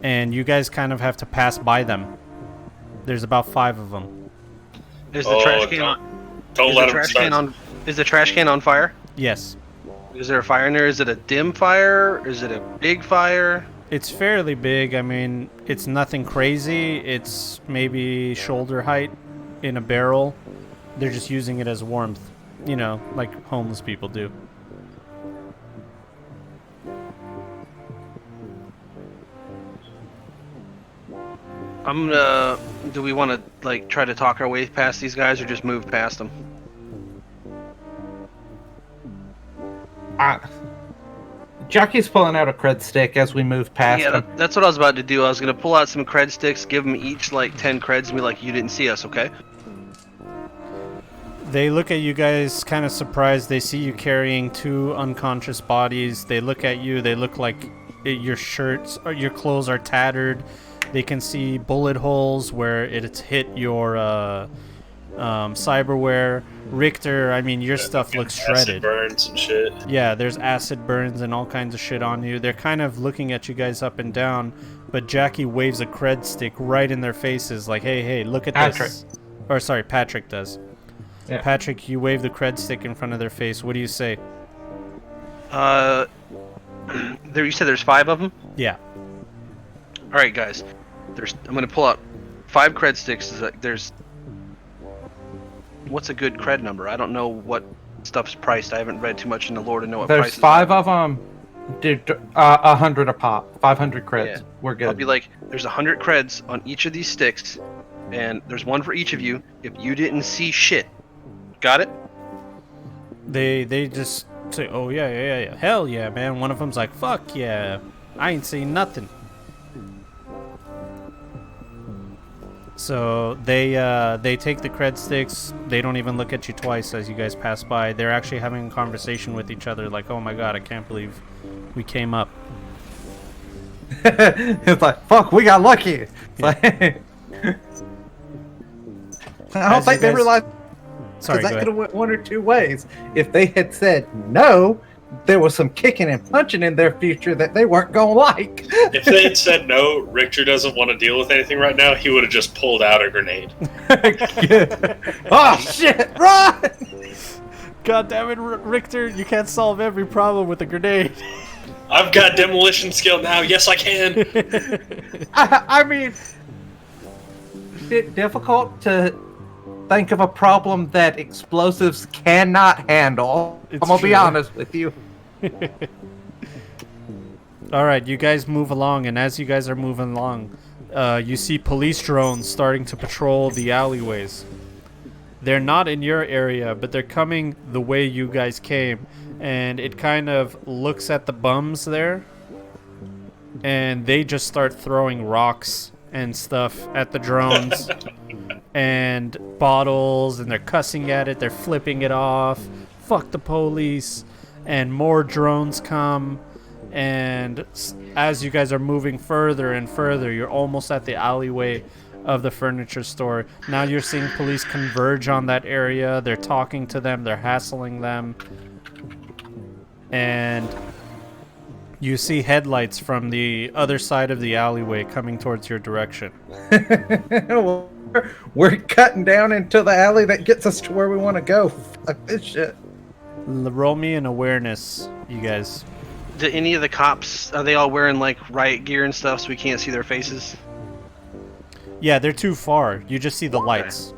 And you guys kind of have to pass by them. There's about 5 of them. Is the trash can Don't is let the him trash start. can on? Is the trash can on fire? Yes. Is there a fire in there? Is it a dim fire? Is it a big fire? It's fairly big. I mean, it's nothing crazy. It's maybe shoulder height in a barrel. They're just using it as warmth. You know, like homeless people do. I'm gonna. Do we want to like try to talk our way past these guys, or just move past them? Jackie's pulling out a cred stick as we move past Yeah, him. that's what I was about to do. I was gonna pull out some cred sticks, give them each like 10 creds, and be like, "You didn't see us, okay?" They look at you guys kind of surprised. They see you carrying 2 unconscious bodies. They look at you. They look like your shirts or your clothes are tattered. They can see bullet holes where it's hit your cyberware. Richter, I mean, your stuff looks Acid shredded. burns and shit. Yeah, there's acid burns and all kinds of shit on you. They're kind of looking at you guys up and down, but Jackie waves a cred stick right in their faces like, hey, look at this. Or sorry, Patrick does. Yeah. Patrick, you wave the cred stick in front of their face. What do you say? There, you said there's 5 of them. Yeah. All right, guys. I'm gonna pull out 5 cred sticks. There's. What's a good cred number? I don't know what stuff's priced. I haven't read too much in the lore to know what There's prices 5 of them. Dude, 100 a pop. 500 creds. Yeah. We're good. I'll be like, there's 100 creds on each of these sticks, and there's 1 for each of you. If you didn't see shit, got it? They just say, oh, yeah. Hell yeah, man. One of them's like, fuck yeah. I ain't seen nothing. So they take the cred sticks. They don't even look at you twice as you guys pass by. They're actually having a conversation with each other like, oh my god, I can't believe we came up. It's like, fuck, we got lucky. It's like, I don't As think you they guys- realized Sorry, that go could ahead. have went one or two ways. If they had said no, there was some kicking and punching in their future that they weren't gonna like. If they had said no, Richter doesn't want to deal with anything right now, he would have just pulled out a grenade. Oh shit! Run! God damn it, Richter! You can't solve every problem with a grenade. I've got demolition skill now. Yes, I can. I mean, it's difficult to think of a problem that explosives cannot handle. It's I'm gonna true. be honest with you. All right, you guys move along, and as you guys are moving along, you see police drones starting to patrol the alleyways. They're not in your area, but they're coming the way you guys came, and it kind of looks at the bums there, and they just start throwing rocks and stuff at the drones and bottles, and they're cussing at it, they're flipping it off, fuck the police, and more drones come. And as you guys are moving further and further, you're almost at the alleyway of the furniture store. Now you're seeing police converge on that area. They're talking to them, they're hassling them, and you see headlights from the other side of the alleyway coming towards your direction. Well, we're cutting down into the alley that gets us to where we want to go. Fuck this shit. Roll me an awareness, you guys. Do any of the cops, are they all wearing like riot gear and stuff so we can't see their faces? Yeah, they're too far. You just see the lights.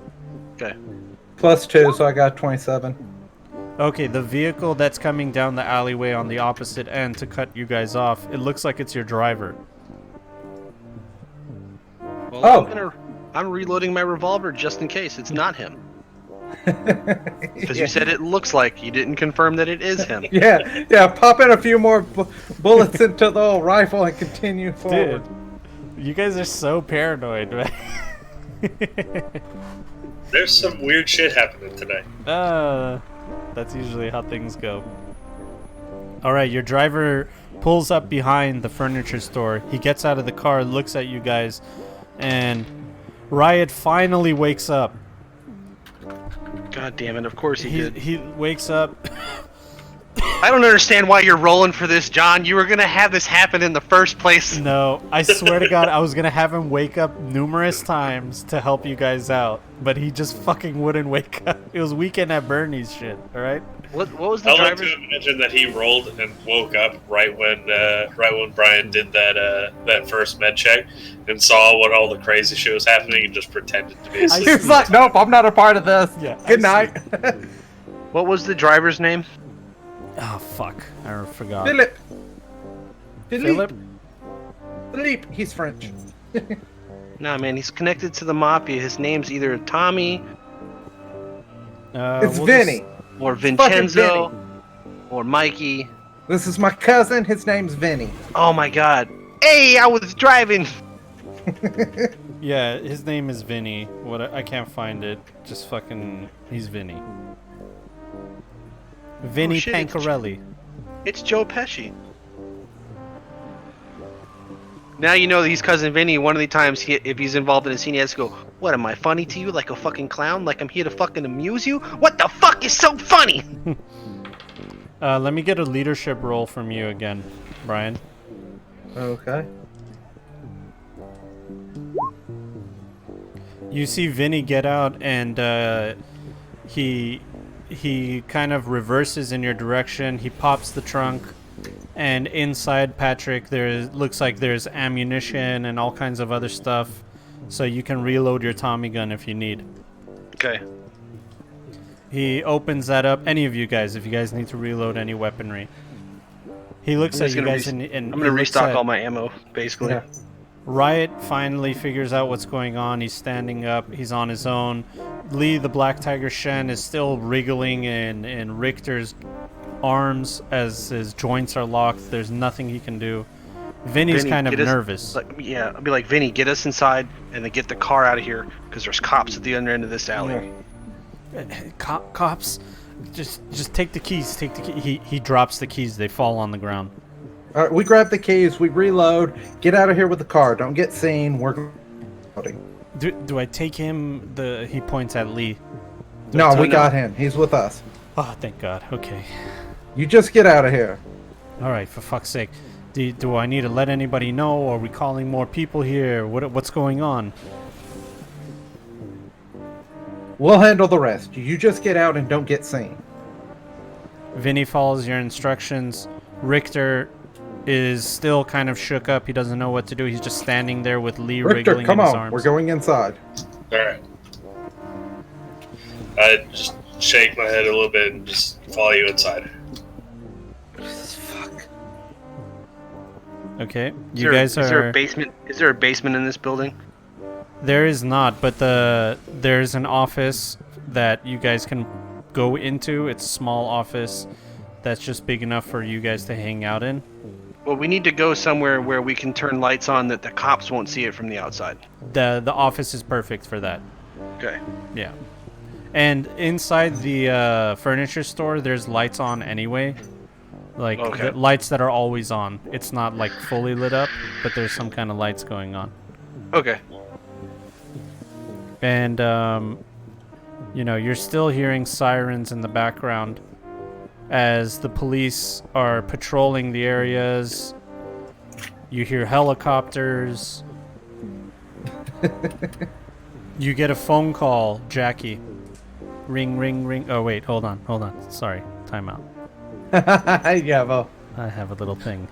Okay. +2, so I got 27. Okay, the vehicle that's coming down the alleyway on the opposite end to cut you guys off, it looks like it's your driver. Well, Oh. I'm reloading my revolver just in case it's not him. Because you said it looks like. You didn't confirm that it is him. Yeah, pop in a few more bullets into the old rifle and continue forward. Dude, you guys are so paranoid, man. There's some weird shit happening today. That's usually how things go. Alright, your driver pulls up behind the furniture store. He gets out of the car, looks at you guys, and Riot finally wakes up. God damn it, of course he did. He wakes up. I don't understand why you're rolling for this, John. You were going to have this happen in the first place. No, I swear to God, I was gonna have him wake up numerous times to help you guys out, but he just fucking wouldn't wake up. It was Weekend at Bernie's shit, alright? What was the I like driver's... to imagine that he rolled and woke up right when Brian did that first med check and saw what all the crazy shit was happening and just pretended to be asleep. He's like, nope, I'm not a part of this. Yeah, Good night. What was the driver's name? Oh, fuck. I forgot. Philip. Philip? Philippe. He's French. Nah, man, he's connected to the mafia. His name's either Tommy It's we'll Vinny. or Fucking Vincenzo or Mikey. This is my cousin. His name's Vinny. Oh my god. Hey, I was driving! Yeah, his name is Vinny. I can't find it. Just fucking... He's Vinny. Vinny Oh, shit, it's- Pancarelli. It's Joe Pesci. Now you know that he's cousin Vinny. One of the times, if he's involved in a scene, he has to go, "What, am I funny to you? Like a fucking clown? Like I'm here to fucking amuse you? What the fuck is so funny?" Let me get a leadership roll from you again, Brian. Okay. You see Vinny get out, and he kind of reverses in your direction. He pops the trunk, and inside, Patrick, looks like there's ammunition and all kinds of other stuff, so you can reload your Tommy gun if you need. Okay. He opens that up. Any of you guys, if you guys need to reload any weaponry. He looks I'm at just you gonna guys, and I'm gonna restock all my ammo, basically. Yeah. Riot finally figures out what's going on. He's standing up. He's on his own. Lee, the Black Tiger Shen, is still wriggling in Richter's arms as his joints are locked. There's nothing he can do. Vinny's Vinny, kind of get us- nervous. Yeah, I'll be like, Vinny, get us inside and then get the car out of here because there's cops at the other end of this alley. Cops, just take the keys. Take the key. He drops the keys. They fall on the ground. All right, we grab the keys. We reload. Get out of here with the car. Don't get seen. We're loading. Do I take him? He points at Lee. No, we no. got him. He's with us. Oh, thank God. Okay. You just get out of here. All right, for fuck's sake. Do I need to let anybody know? Are we calling more people here? What's going on? We'll handle the rest. You just get out and don't get seen. Vinny follows your instructions. Richter is still kind of shook up. He doesn't know what to do. He's just standing there with Lee Richter, wriggling come in his on. arms. We're going inside. All right. I just shake my head a little bit and just follow you inside. Fuck. Okay, Is you guys are. Is there a basement? Is there a basement in this building? There is not, but there's an office that you guys can go into. It's a small office that's just big enough for you guys to hang out in. Well, we need to go somewhere where we can turn lights on that the cops won't see it from the outside. The office is perfect for that. Okay. Yeah. And inside the furniture store, there's lights on anyway. Like Okay. the lights that are always on. It's not like fully lit up, but there's some kind of lights going on. Okay. And you know, you're still hearing sirens in the background as the police are patrolling the areas. You hear helicopters. You get a phone call, Jackie. Ring, ring, ring. Oh, wait, hold on. Sorry, timeout. Yeah, well. I have a little thing.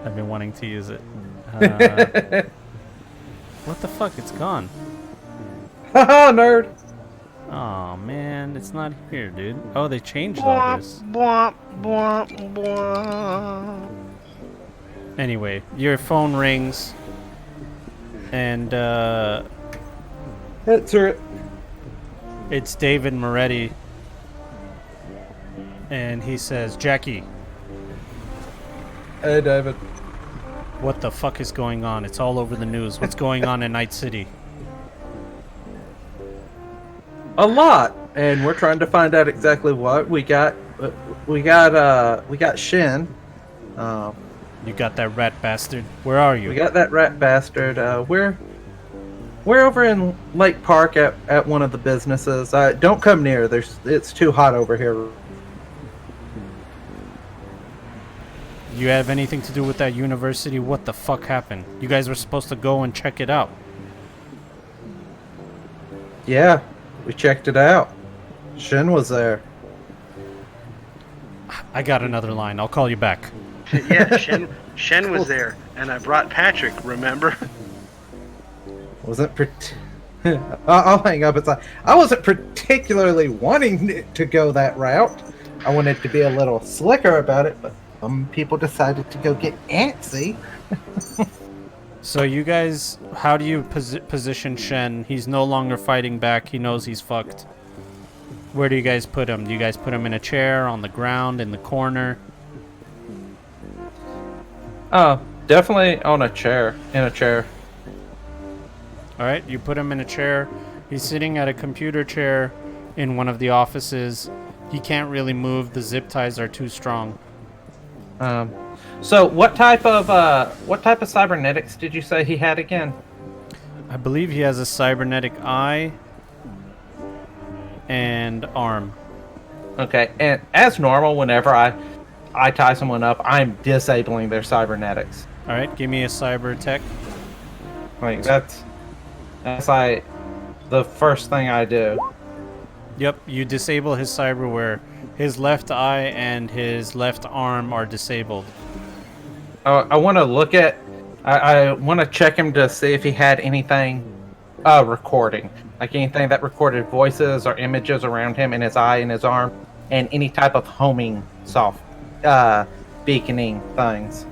I've been wanting to use it. What the fuck? It's gone. Haha, nerd. Oh man, it's not here, dude. Oh, they changed all this. Bwomp, bwomp, bwomp. Anyway, your phone rings, and Answer it. it's David Moretti, and he says, "Jackie, Hey, David. what the fuck is going on? It's all over the news. What's going on in Night City?" A lot, and we're trying to find out exactly what we got. We got Shen. You got that rat bastard. Where are you? We got that rat bastard. We're over in Lake Park at one of the businesses. Don't come near. It's too hot over here. You have anything to do with that university? What the fuck happened? You guys were supposed to go and check it out. Yeah, we checked it out. Shen was there. I got another line. I'll call you back. Yeah, Shen was there, and I brought Patrick. Remember? Wasn't I'll hang up. It's like I wasn't particularly wanting it to go that route. I wanted to be a little slicker about it, but some people decided to go get antsy. So you guys, how do you position Shen? He's no longer fighting back. He knows he's fucked. Where do you guys put him? Do you guys put him in a chair, on the ground, in the corner? Oh, definitely on a chair. In a chair. All right, you put him in a chair. He's sitting at a computer chair in one of the offices. He can't really move. The zip ties are too strong. So what type of cybernetics did you say he had again? I believe he has a cybernetic eye and arm. Okay, and as normal, whenever I tie someone up, I'm disabling their cybernetics. All right, give me a cyber tech. Like that's like the first thing I do. Yep, you disable his cyberware. His left eye and his left arm are disabled. I want to look at. I want to check him to see if he had anything recording, like anything that recorded voices or images around him in his eye and his arm, and any type of homing beaconing things.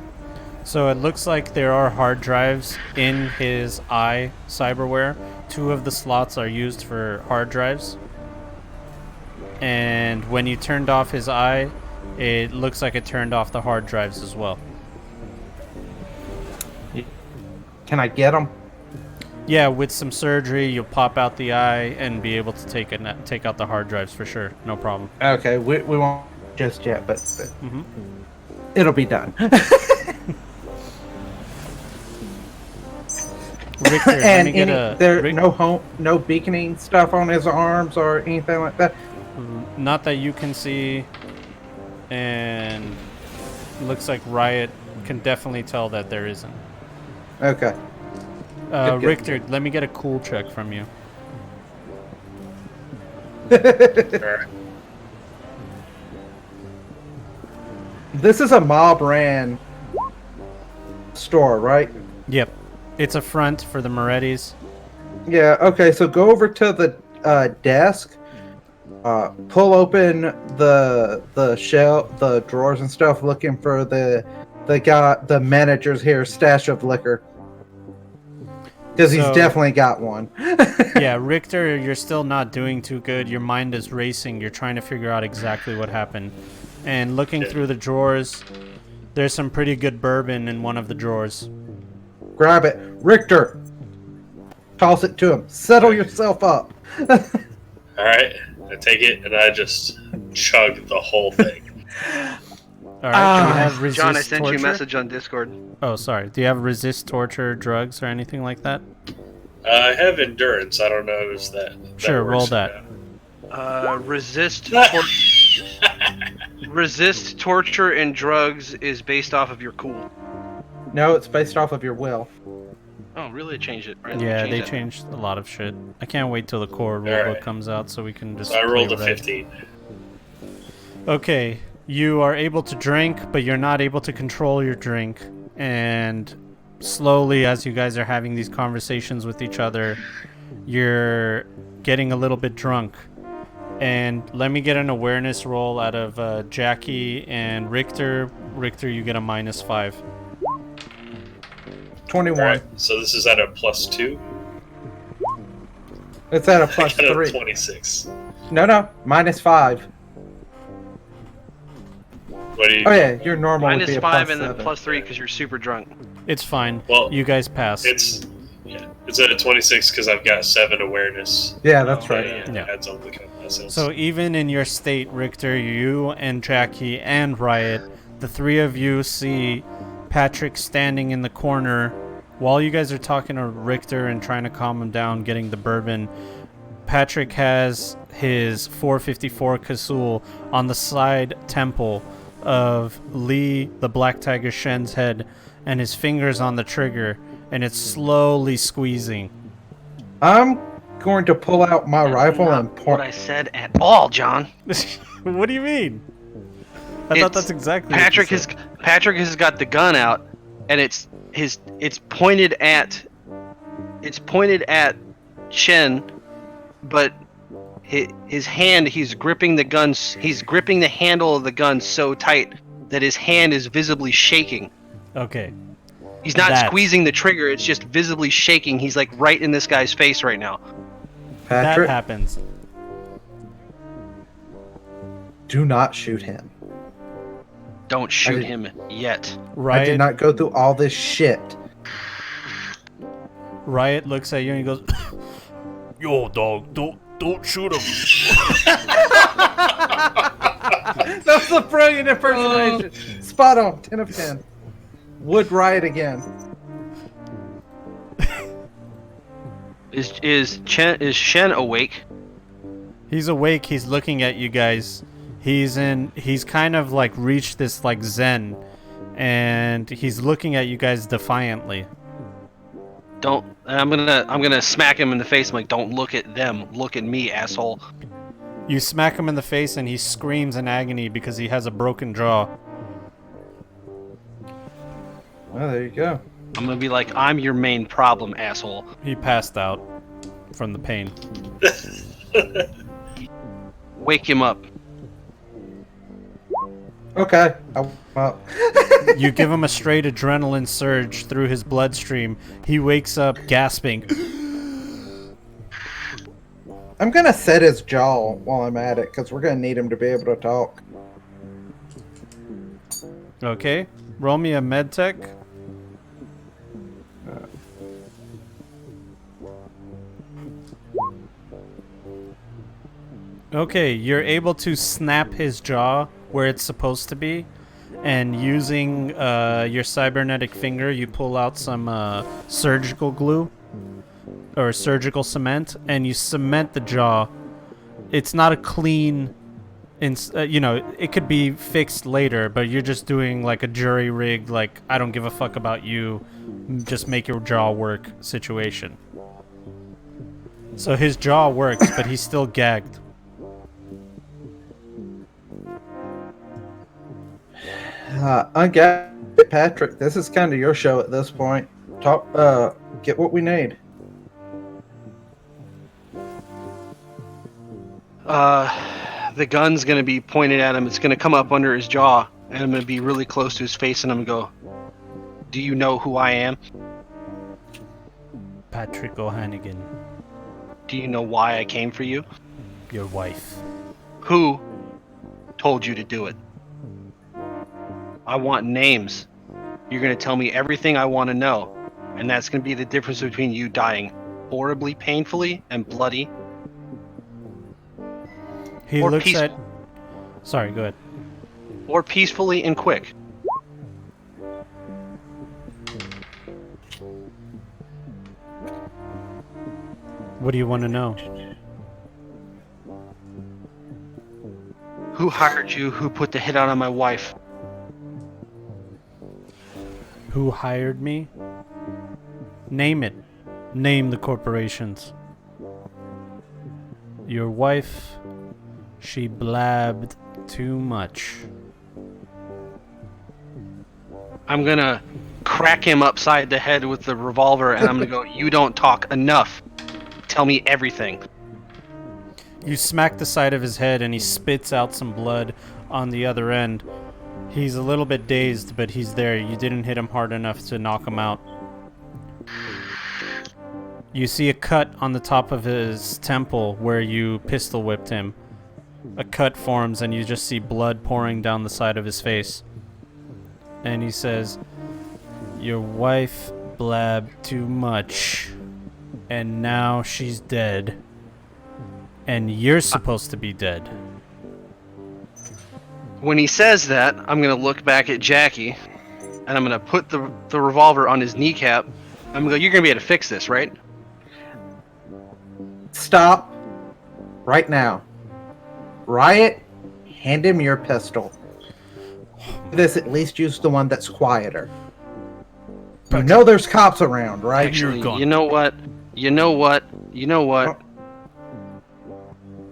So it looks like there are hard drives in his eye cyberware. 2 of the slots are used for hard drives. And when you turned off his eye, it looks like it turned off the hard drives as well. Can I get him? Yeah, with some surgery, you'll pop out the eye and be able to take out the hard drives for sure. No problem. Okay, we won't just yet, but it'll be done. Richter, And let me get there no beaconing stuff on his arms or anything like that. Not that you can see. and looks like Riot can definitely tell that there isn't. Okay. Good. Richter, let me get a cool check from you. Alright. This is a mob ran store, right? Yep. It's a front for the Morettis. Yeah, okay, so go over to the desk, pull open the shelf, the drawers and stuff, looking for the manager's here stash of liquor. Because he's definitely got one. Yeah, Richter, you're still not doing too good. Your mind is racing. You're trying to figure out exactly what happened. And looking through the drawers, there's some pretty good bourbon in one of the drawers. Grab it. Richter! Toss it to him. Settle yourself up. Alright, I take it and I just chug the whole thing. All right, do you have resist John, I sent torture? you a message on Discord. Oh, sorry. Do you have resist torture, drugs, or anything like that? I have endurance. I don't know if that. Sure, roll works. that. Resist torture and drugs is based off of your cool. No, it's based off of your will. Oh, really? Changed it. Right, Yeah, they that. changed a lot of shit. I can't wait till the core rulebook Alright. comes out so we can just. So I rolled play a with that. 15. Okay, you are able to drink, but you're not able to control your drink. And slowly, as you guys are having these conversations with each other, you're getting a little bit drunk. And let me get an awareness roll out of Jackie and Richter. Richter, you get a -5. 21. Alright, so this is at a +2. It's at a I plus got a 3. 26. No, -5. What do you? Oh yeah, your normal would be a -5 plus and then 7. +3 because you're super drunk. It's fine. Well, You guys pass. It's at a 26 because I've got 7 awareness. Yeah, that's Oh, right. yeah. Yeah. Adds on the essence. So even in your state, Richter, you and Jackie and Riot, the three of you see Patrick standing in the corner while you guys are talking to Richter and trying to calm him down, getting the bourbon. Patrick has his 454 Kazul on the side temple of Lee, the Black Tiger Shen's head, and his fingers on the trigger, and it's slowly squeezing. I'm going to pull out my rifle Not and what point. I said at all, John. What do you mean? I thought that's exactly what you Patrick said. has got the gun out, and it's pointed at Shen, but his hand, he's gripping the handle of the gun so tight that his hand is visibly shaking. Okay. He's not That- squeezing the trigger, it's just visibly shaking. He's like right in this guy's face right now. Patrick, That happens. do not shoot him. Don't shoot did- him yet. I did not go through all this shit. Riot looks at you and he goes, "Yo, dog, don't shoot him." That's a brilliant impersonation. Spot on. 10 of 10. Would Riot again. Is Shen awake? He's awake. He's looking at you guys. He's kind of like reached this like zen, and he's looking at you guys defiantly. I'm gonna smack him in the face. I'm like, don't look at them. Look at me, asshole. You smack him in the face, and he screams in agony because he has a broken jaw. Well, there you go. I'm gonna be like, I'm your main problem, asshole. He passed out from the pain. Wake him up. Okay. Well, You give him a straight adrenaline surge through his bloodstream. He wakes up gasping. I'm going to set his jaw while I'm at it because we're going to need him to be able to talk. Okay, roll me a med tech. Okay, you're able to snap his jaw where it's supposed to be, and using your cybernetic finger, you pull out some surgical glue or surgical cement, and you cement the jaw. It's not a clean it could be fixed later, but you're just doing like a jury rigged, like I don't give a fuck about you, just make your jaw work situation. So his jaw works, but he's still gagged. Ungag Patrick, this is kind of your show at this point. Get what we need. The gun's gonna be pointed at him. It's gonna come up under his jaw, and I'm gonna be really close to his face, and I'm gonna go, "Do you know who I am? Patrick O'Hannigan, Do you know why I came for you? your wife. Who told you to do it? I want names. You're gonna tell me everything I want to know, and that's gonna be the difference between you dying horribly, painfully, and bloody, He Or looks peace- at. Sorry, go ahead. or peacefully and quick." What do you want to know? Who hired you? Who put the hit out on my wife? Who hired me? Name it. Name the corporations. Your wife, she blabbed too much. I'm gonna crack him upside the head with the revolver, and I'm gonna go, "You don't talk enough. Tell me everything." You smack the side of his head and he spits out some blood on the other end. He's a little bit dazed, but he's there. You didn't hit him hard enough to knock him out. You see a cut on the top of his temple where you pistol whipped him. A cut forms and you just see blood pouring down the side of his face. And he says, "Your wife blabbed too much, and now she's dead. And you're supposed to be dead." When he says that, I'm gonna look back at Jackie, and I'm gonna put the revolver on his kneecap. I'm gonna go, "You're gonna be able to fix this, right?" Stop. Right now. Riot, hand him your pistol. This at least use the one that's quieter. You know there's cops around, right? Actually, gone. you know what? You know what? You know what?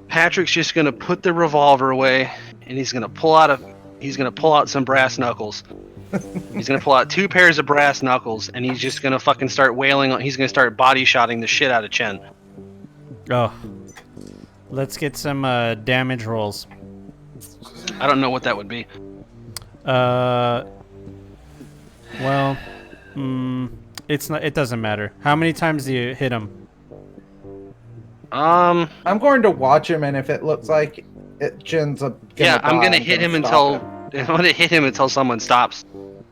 Patrick's just gonna put the revolver away, and he's gonna pull out some brass knuckles. He's gonna pull out 2 pairs of brass knuckles, and he's just gonna fucking start wailing on. He's gonna start body shotting the shit out of Chen. Oh. Let's get some damage rolls. I don't know what that would be. Well, it's not. It doesn't matter. How many times do you hit him? Um. I'm going to watch him, and if it looks like Jin's Yeah, I'm gonna hit him until I'm gonna hit him until someone stops.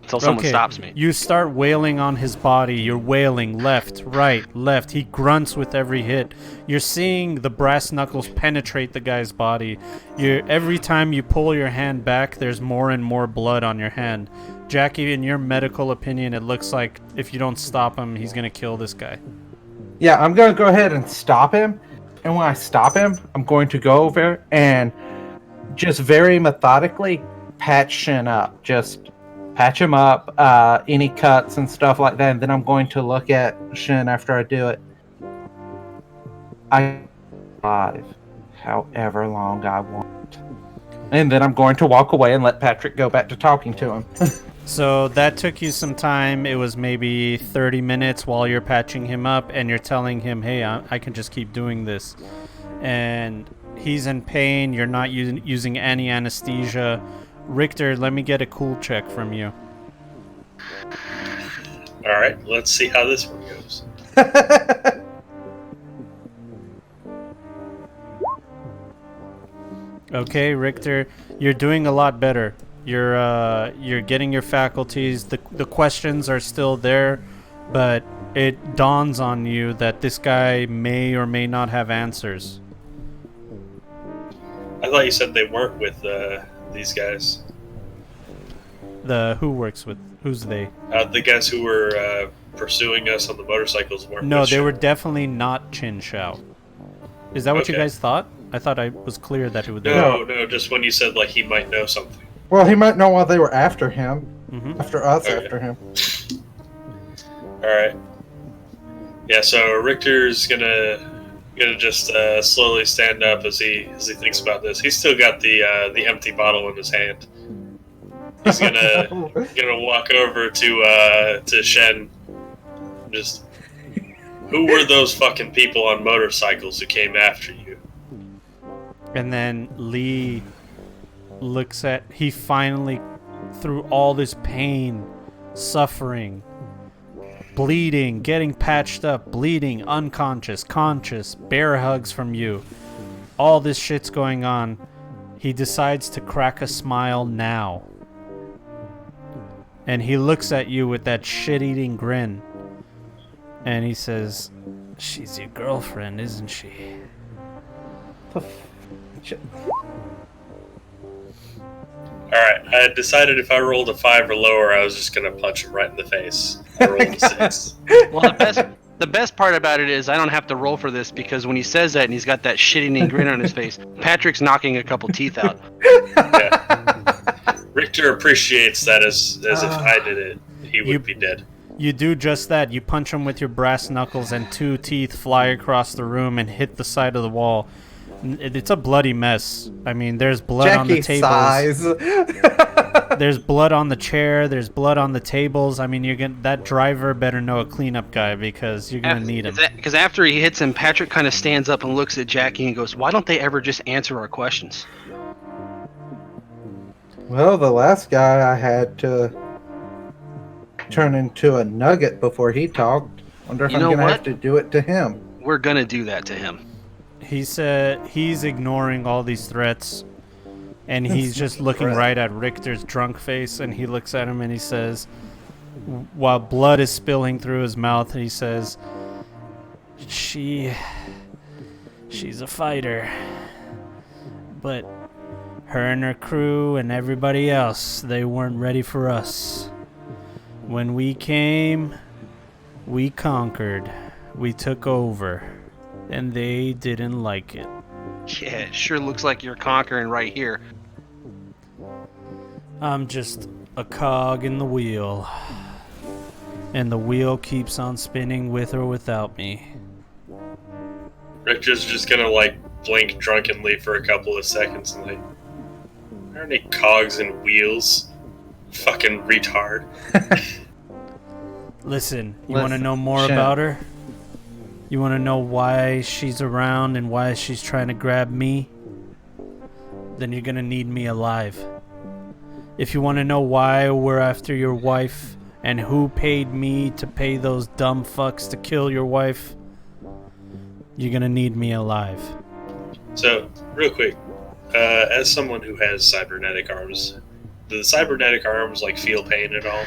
Until someone stops me. You start wailing on his body. You're wailing left, right, left. He grunts with every hit. You're seeing the brass knuckles penetrate the guy's body. Every time you pull your hand back, there's more and more blood on your hand. Jackie, in your medical opinion, it looks like if you don't stop him, he's gonna kill this guy. Yeah, I'm going to go ahead and stop him. And when I stop him, I'm going to go over and just very methodically patch Shen up. Just patch him up, any cuts and stuff like that. And then I'm going to look at Shen after I do it. I live however long I want. And then I'm going to walk away and let Patrick go back to talking to him. So that took you some time. It was maybe 30 minutes while you're patching him up and you're telling him, hey, I can just keep doing this. And he's in pain. You're not using any anesthesia. Richter, let me get a cool check from you. All right, let's see how this one goes. Okay, Richter, you're doing a lot better. You're getting your faculties. The questions are still there, but it dawns on you that this guy may or may not have answers. I thought you said they weren't with these guys. Who's they? The guys who were pursuing us on the motorcycles weren't. No, with they Shen. were definitely not Chin Shao. Is that what you Okay. guys thought? I thought I was clear that it would. No, just when you said like he might know something. Well, he might know why they were after him. Mhm. After us, Okay. after him. All right. Yeah. So Richter's gonna just slowly stand up as he thinks about this. He's still got the empty bottle in his hand. He's gonna walk over to Shen. Just, who were those fucking people on motorcycles who came after you? And then Lee looks at. He finally, through all this pain, suffering, bleeding, getting patched up, bleeding, unconscious, conscious, bear hugs from you. All this shit's going on. He decides to crack a smile now. And he looks at you with that shit-eating grin. And he says, "She's your girlfriend, isn't she?" Alright, I had decided if I rolled a 5 or lower, I was just gonna punch him right in the face. I rolled a 6. Well, the best part about it is I don't have to roll for this because when he says that and he's got that shitty grin on his face, Patrick's knocking a couple teeth out. Yeah. Richter appreciates that as if I did it, he would be dead. You do just that. You punch him with your brass knuckles and 2 teeth fly across the room and hit the side of the wall. It's a bloody mess. I mean, there's blood on the tables. Sighs. There's blood on the chair. There's blood on the tables. I mean, that driver better know a cleanup guy because you're gonna need him. Because after he hits him, Patrick kind of stands up and looks at Jackie and goes, "Why don't they ever just answer our questions?" Well, the last guy I had to turn into a nugget before he talked. Wonder if You I'm know gonna what? have to do it to him. We're gonna do that to him. He said he's ignoring all these threats, and he's That's just not looking threat. right at Richter's drunk face, and he looks at him and he says, while blood is spilling through his mouth, he says, she's a fighter, but her and her crew and everybody else, they weren't ready for us. When we came, we conquered, we took over, and they didn't like it. Yeah, it sure looks like you're conquering right here. I'm just a cog in the wheel, and the wheel keeps on spinning with or without me. Richter's just gonna like blink drunkenly for a couple of seconds and like, there aren't any cogs and wheels. Fucking retard. Listen, you want to know more Shen. about her? You want to know why she's around and why she's trying to grab me? Then you're gonna need me alive. If you want to know why we're after your wife and who paid me to pay those dumb fucks to kill your wife, you're gonna need me alive. So, real quick, as someone who has cybernetic arms, do the cybernetic arms like feel pain at all?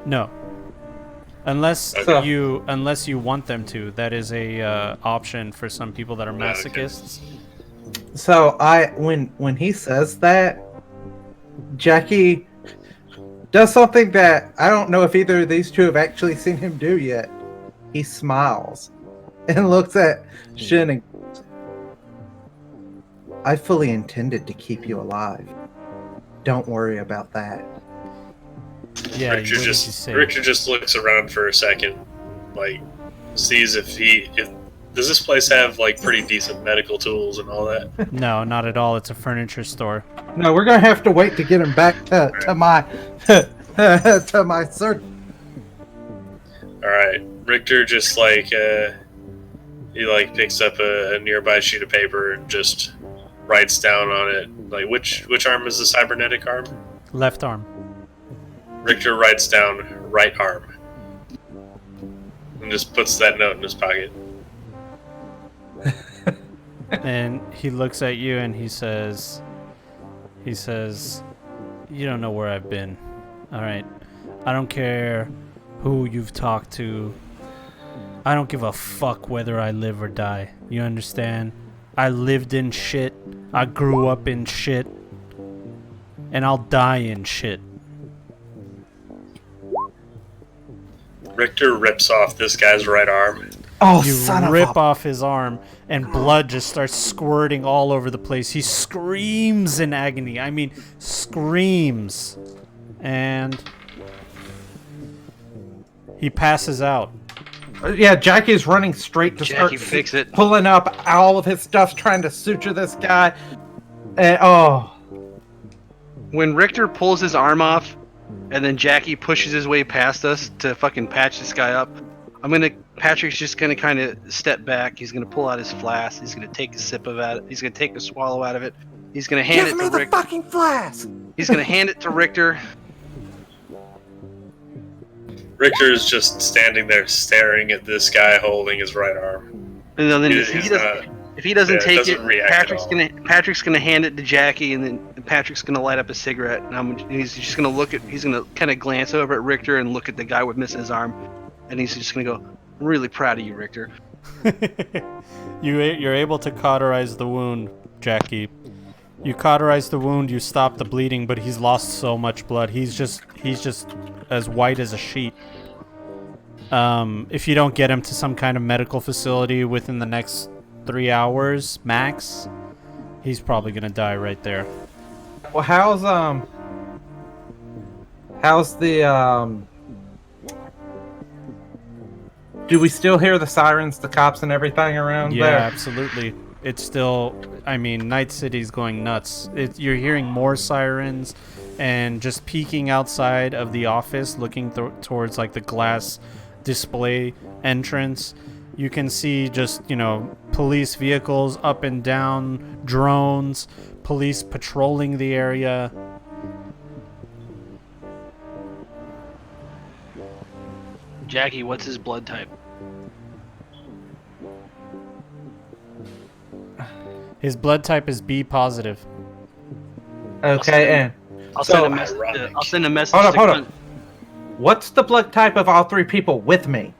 No. Unless Okay. you want them to. That is a option for some people that are Okay. masochists. So when he says that, Jackie does something that I don't know if either of these two have actually seen him do yet. He smiles and looks at Shen and goes, I fully intended to keep you alive. Don't worry about that. Yeah, Richard what did you say? Richard just looks around for a second, like sees if does this place have like pretty decent medical tools and all that? No, not at all. It's a furniture store. No, we're gonna have to wait to get him back to my to my search. All right, Richter just like he like picks up a nearby sheet of paper and just writes down on it like which arm is the cybernetic arm? Left arm. Richter writes down right arm and just puts that note in his pocket. And he looks at you and he says, you don't know where I've been. All right. I don't care who you've talked to. I don't give a fuck whether I live or die. You understand? I lived in shit. I grew up in shit. And I'll die in shit. Richter rips off this guy's right arm Oh, You son of rip a... off his arm, and blood just starts squirting all over the place. He screams in agony. I mean, screams. And he passes out. Yeah, Jackie's running straight to Jackie, start fix it. pulling up all of his stuff, trying to suture this guy. And, oh, When Richter pulls his arm off, and then Jackie pushes his way past us to fucking patch this guy up, Patrick's just gonna kind of step back. He's gonna pull out his flask. He's gonna take a sip of it. He's gonna take a swallow out of it. He's gonna hand give it me to the Richter. fucking flask! He's gonna hand it to Richter. Richter is just standing there staring at this guy holding his right arm. And then He's if he doesn't take doesn't it, react at all. Patrick's gonna hand it to Jackie, and then Patrick's gonna light up a cigarette, and he's just gonna he's gonna kind of glance over at Richter and look at the guy with missing his arm, and he's just gonna go, "I'm really proud of you, Richter." You're able to cauterize the wound, Jackie. You cauterize the wound, you stop the bleeding, but he's lost so much blood. He's just as white as a sheet. If you don't get him to some kind of medical facility within the next 3 hours max, he's probably gonna die right there. Well, how's the do we still hear the sirens, the cops, and everything around Yeah, there? absolutely. It's still, I mean, Night City's going nuts. You're hearing more sirens, and just peeking outside of the office, looking towards like the glass display entrance, you can see just, police vehicles up and down, drones, police patrolling the area. Jackie, what's his blood type? His blood type is B positive. Okay, and I'll So, send a message. ironic. I'll send a message. hold to up. What's the blood type of all three people with me?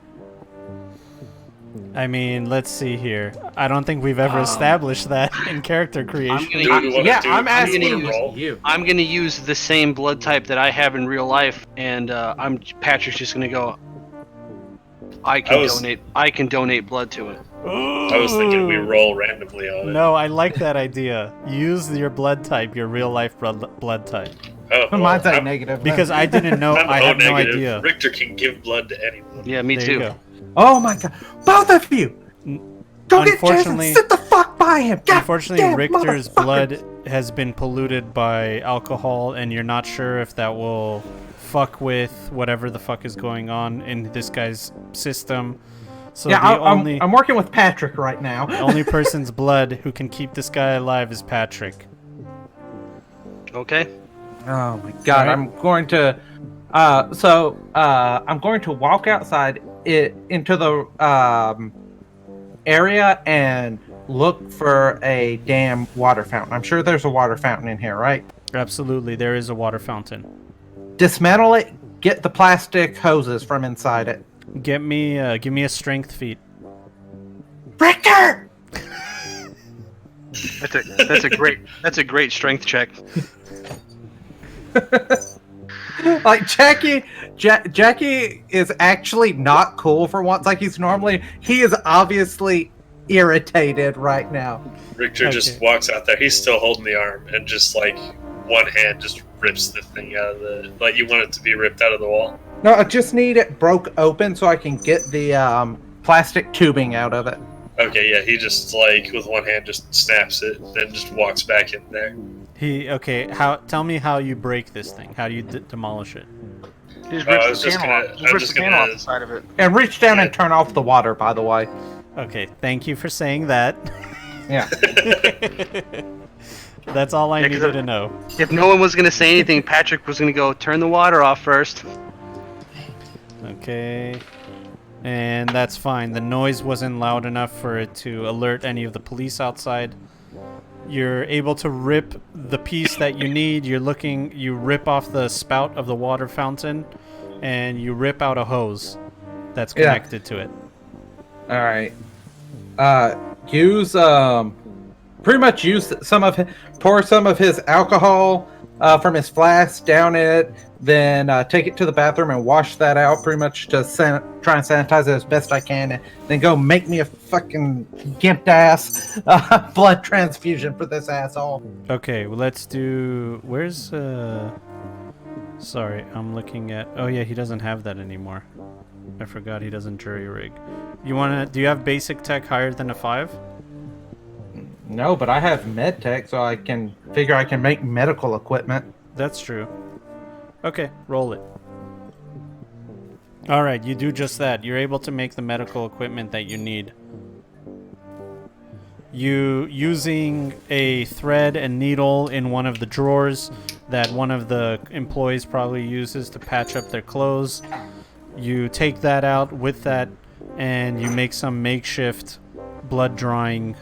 I mean, let's see here. I don't think we've ever established that in character creation. Do we wanna Yeah, do- I'm do we asking wanna roll? you. I'm gonna use the same blood type that I have in real life, and Patrick's just gonna go. I can donate blood to him. I was thinking we roll randomly on it. No, I like that idea. Use your blood type, your real life blood type. Oh, well, Mine's a I'm- negative. Because I didn't know. I'm I O have no negative. idea. Richter can give blood to anyone. Yeah, me There too. you go. Oh my god, both of you! Go get Jason. Unfortunately- Sit the fuck by him. God Unfortunately, damn, Richter's motherfucker. blood has been polluted by alcohol, and you're not sure if that will fuck with whatever the fuck is going on in this guy's system. So Yeah, the only I'm working with Patrick right now. the only person's blood who can keep this guy alive is Patrick. Okay. Oh my god, Alright. I'm going to I'm going to walk outside into the area and look for a damn water fountain. I'm sure there's a water fountain in here, right? Absolutely, there is a water fountain. Dismantle it, get the plastic hoses from inside it. Give me a strength feat. Richter! That's a great strength check. Like Jackie is actually not cool for once like he's normally. He is obviously irritated right now. Richter just walks out there. He's still holding the arm, and just like one hand just rips the thing out of the. Like you want it to be ripped out of the wall. No, I just need it broke open so I can get the plastic tubing out of it. Okay, yeah. He just like with one hand just snaps it, then just walks back in there. Tell me how you break this thing. How do you demolish it? He just I rips was the just panel gonna- off. He I'm rips just the panel gonna- off the side of it. And reach down and turn off the water, by the way. Okay, thank you for saying that. Yeah. That's all I 'cause needed to know. If no one was gonna say anything, Patrick was gonna go turn the water off first. Okay. And that's fine. The noise wasn't loud enough for it to alert any of the police outside. You're able to rip the piece that you need. You rip off the spout of the water fountain, and you rip out a hose that's Yeah. connected to it. All right. Use pretty much use pour some of his alcohol from his flask, down it, then take it to the bathroom and wash that out pretty much to try and sanitize it as best I can, and then go make me a fucking gimped ass blood transfusion for this asshole. Okay, well, let's do... Where's... Sorry, I'm looking at... Oh, yeah, he doesn't have that anymore. I forgot he doesn't jury rig. You wanna... Do you have basic tech higher than a 5? No, but I have med tech, so I can figure I can make medical equipment. That's true. Okay, roll it. Alright, you do just that. You're able to make the medical equipment that you need. You, using a thread and needle in one of the drawers that one of the employees probably uses to patch up their clothes, you take that out with that and you make some makeshift blood drawing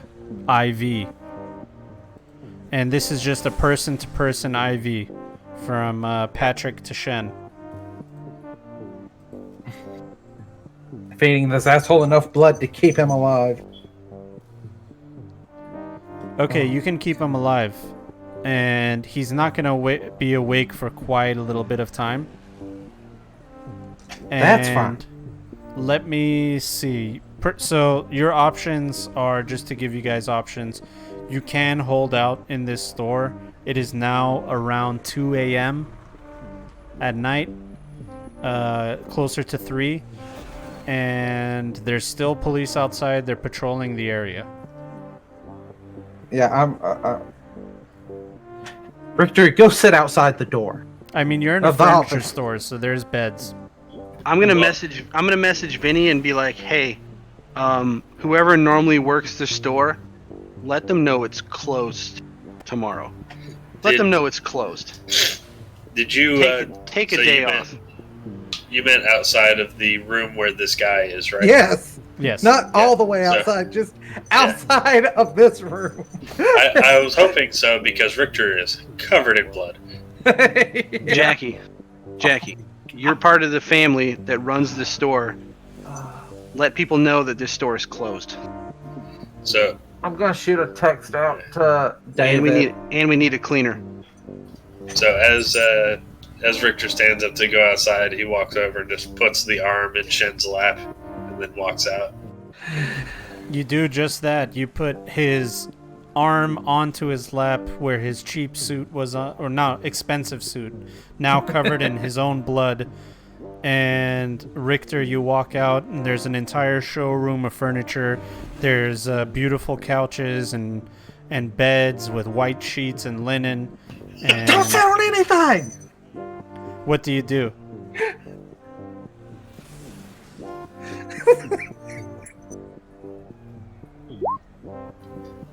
IV. And this is just a person-to-person IV from Patrick to Shen. Feeding this asshole enough blood to keep him alive. Okay, you can keep him alive. And he's not going to be awake for quite a little bit of time. And that's fine. Let me see. So your options are, just to give you guys options, you can hold out in this store. It is now around 2 a.m. at night, closer to 3. And there's still police outside. They're patrolling the area. Yeah, Richter, go sit outside the door. I mean, you're in a furniture store, so there's beds. I'm gonna message Vinny and be like, hey, whoever normally works the store, let them know it's closed tomorrow. Let them know it's closed. Did you take a day off? You meant outside of the room where this guy is, right? Yes. Yes. Not all the way outside, just outside of this room. I was hoping so, because Richter is covered in blood. Jackie, you're part of the family that runs the store. Let people know that this store is closed. So I'm gonna shoot a text out to David. And we need a cleaner. So as Richter stands up to go outside, he walks over and just puts the arm in Shen's lap, and then walks out. You do just that. You put his arm onto his lap where his cheap suit was on, or no, expensive suit, now covered in his own blood. And Richter, you walk out, and there's an entire showroom of furniture. There's beautiful couches and beds with white sheets and linen. And don't sound anything! What do you do?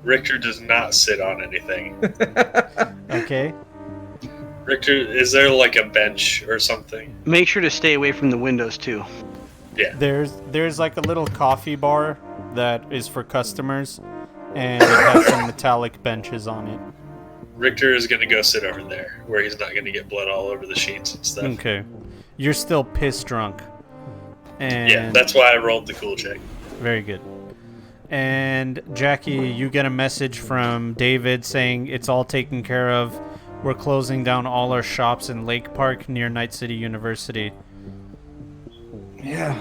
Richter does not sit on anything. Okay. Richter, is there like a bench or something? Make sure to stay away from the windows too. Yeah. There's like a little coffee bar that is for customers, and it has some metallic benches on it. Richter is going to go sit over there, where he's not going to get blood all over the sheets and stuff. Okay. You're still piss drunk. And yeah, that's why I rolled the cool check. Very good. And Jackie, you get a message from David saying it's all taken care of. We're closing down all our shops in Lake Park near Night City University. Yeah.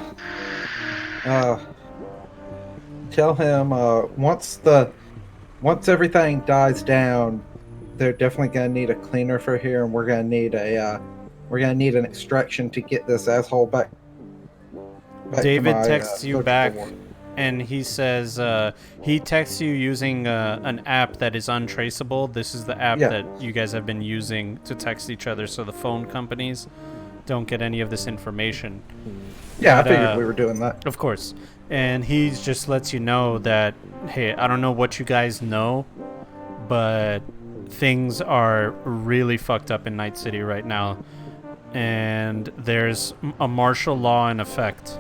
Tell him once everything dies down, they're definitely gonna need a cleaner for here, and we're gonna need an extraction to get this asshole back David texts you back, and he says he texts you using an app that is untraceable. This is the app that you guys have been using to text each other, so the phone companies don't get any of this information. Yeah, I figured we were doing that. Of course. And he just lets you know that, hey, I don't know what you guys know, but things are really fucked up in Night City right now. And there's a martial law in effect.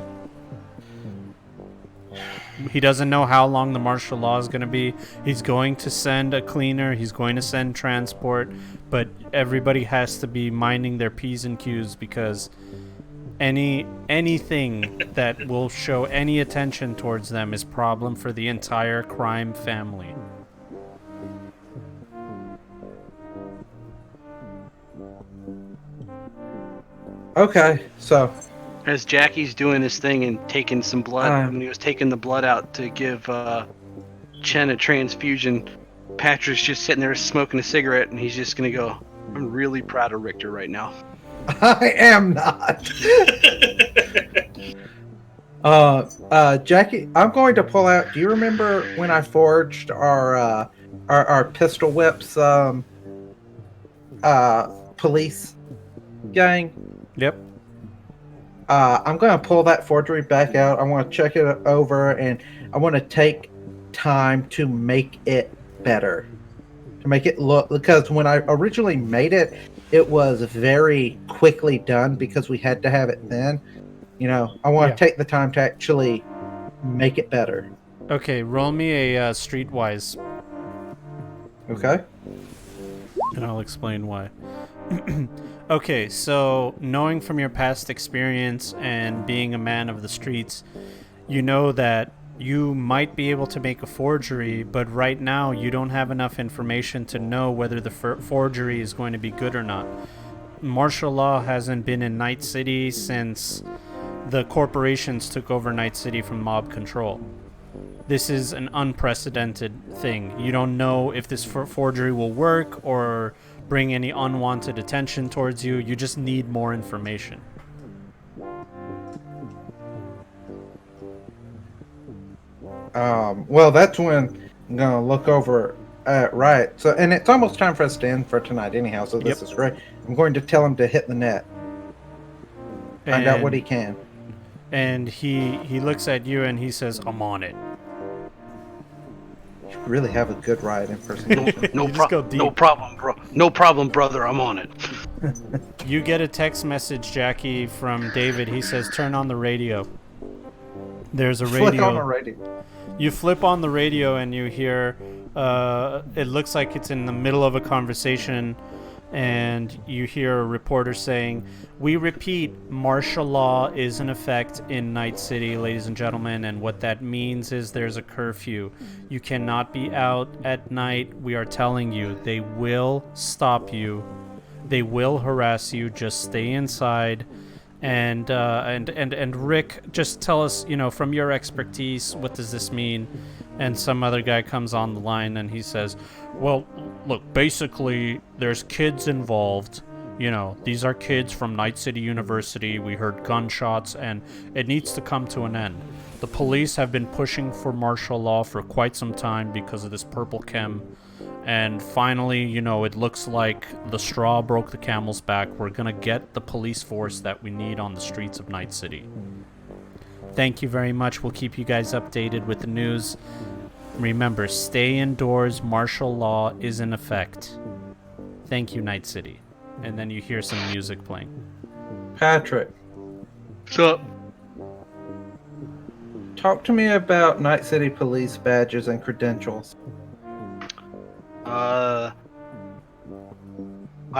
He doesn't know how long the martial law is going to be. He's going to send a cleaner. He's going to send transport. But everybody has to be minding their P's and Q's, because anything that will show any attention towards them is problem for the entire crime family. Okay, so As Jackie's doing his thing and taking some blood, when he was taking the blood out to give Chen a transfusion, Patrick's just sitting there smoking a cigarette, and he's just gonna go, I'm really proud of Richter right now. I am not. Jackie, I'm going to pull out. Do you remember when I forged our pistol whips police gang? Yep. I'm going to pull that forgery back out. I want to check it over, and I want to take time to make it better, to make it look, because when I originally made it, it was very quickly done because we had to have it then. You know, I want to take the time to actually make it better. Okay, roll me a Streetwise, Okay. and I'll explain why. Okay, so knowing from your past experience and being a man of the streets, you know that you might be able to make a forgery, but right now you don't have enough information to know whether the forgery is going to be good or not. Martial law hasn't been in Night City since the corporations took over Night City from mob control. This is an unprecedented thing. You don't know if this forgery will work or bring any unwanted attention towards you. You just need more information. Well, that's when I'm gonna look over. Right. So, and it's almost time for us to end for tonight, anyhow. So this is great. I'm going to tell him to hit the net. Find out what he can. And he looks at you and he says, "I'm on it." You really have a good ride impersonation. No problem, bro. No problem, brother. I'm on it. You get a text message, Jackie, from David. He says, "Turn on the radio." There's a radio. Flick on the radio. You flip on the radio and you hear, it looks like it's in the middle of a conversation, and you hear a reporter saying, "We repeat, martial law is in effect in Night City, ladies and gentlemen, and what that means is there's a curfew. You cannot be out at night. We are telling you, they will stop you. They will harass you. Just stay inside." And Rick, just tell us, from your expertise, what does this mean? And some other guy comes on the line and he says, "Well, look, basically, there's kids involved. These are kids from Night City University. We heard gunshots, and it needs to come to an end. The police have been pushing for martial law for quite some time because of this purple chem. And finally, it looks like the straw broke the camel's back. We're going to get the police force that we need on the streets of Night City. Thank you very much. We'll keep you guys updated with the news. Remember, stay indoors. Martial law is in effect. Thank you, Night City." And then you hear some music playing. Patrick, What's up? talk to me about Night City police badges and credentials. I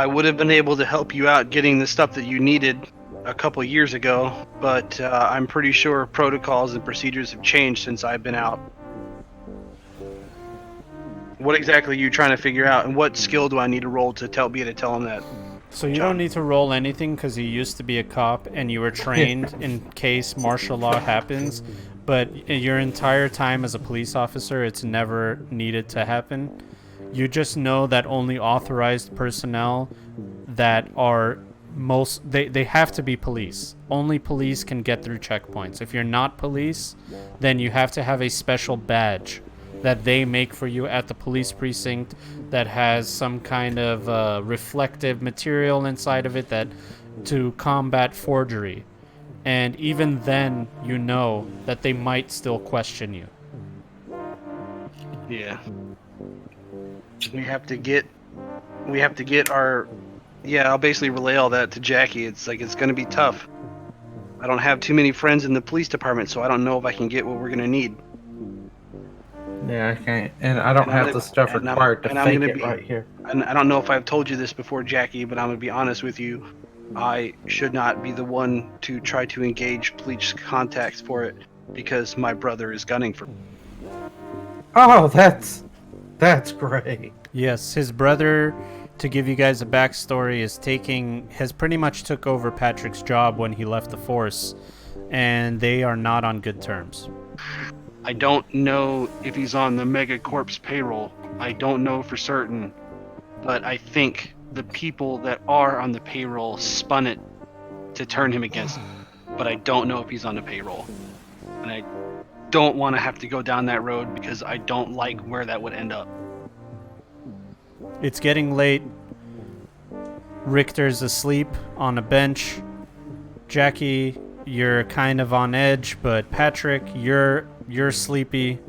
would have been able to help you out getting the stuff that you needed a couple years ago, but I'm pretty sure protocols and procedures have changed since I've been out. What exactly are you trying to figure out, and what skill do I need to roll to be able to tell him that? So you don't need to roll anything because you used to be a cop and you were trained in case martial law happens, but your entire time as a police officer, it's never needed to happen. You just know that only authorized personnel that are they have to be police. Only police can get through checkpoints. If you're not police, then you have to have a special badge that they make for you at the police precinct that has some kind of reflective material inside of it that to combat forgery. And even then, you know that they might still question you. Yeah. We have to get our... Yeah, I'll basically relay all that to Jackie. It's going to be tough. I don't have too many friends in the police department, so I don't know if I can get what we're going to need. Yeah, I can't. And I don't have the stuff required to fake it right here. And I don't know if I've told you this before, Jackie, but I'm going to be honest with you. I should not be the one to try to engage police contacts for it because my brother is gunning for me. Oh, that's great. Yes, his brother to give you guys a backstory, has pretty much took over Patrick's job when he left the force, and they are not on good terms. I don't know if he's on the Megacorp's payroll. I don't know for certain, but I think the people that are on the payroll spun it to turn him against him. But I don't know if he's on the payroll. And I don't want to have to go down that road because I don't like where that would end up. It's getting late. Richter's asleep on a bench. Jackie, you're kind of on edge, but Patrick, you're sleepy.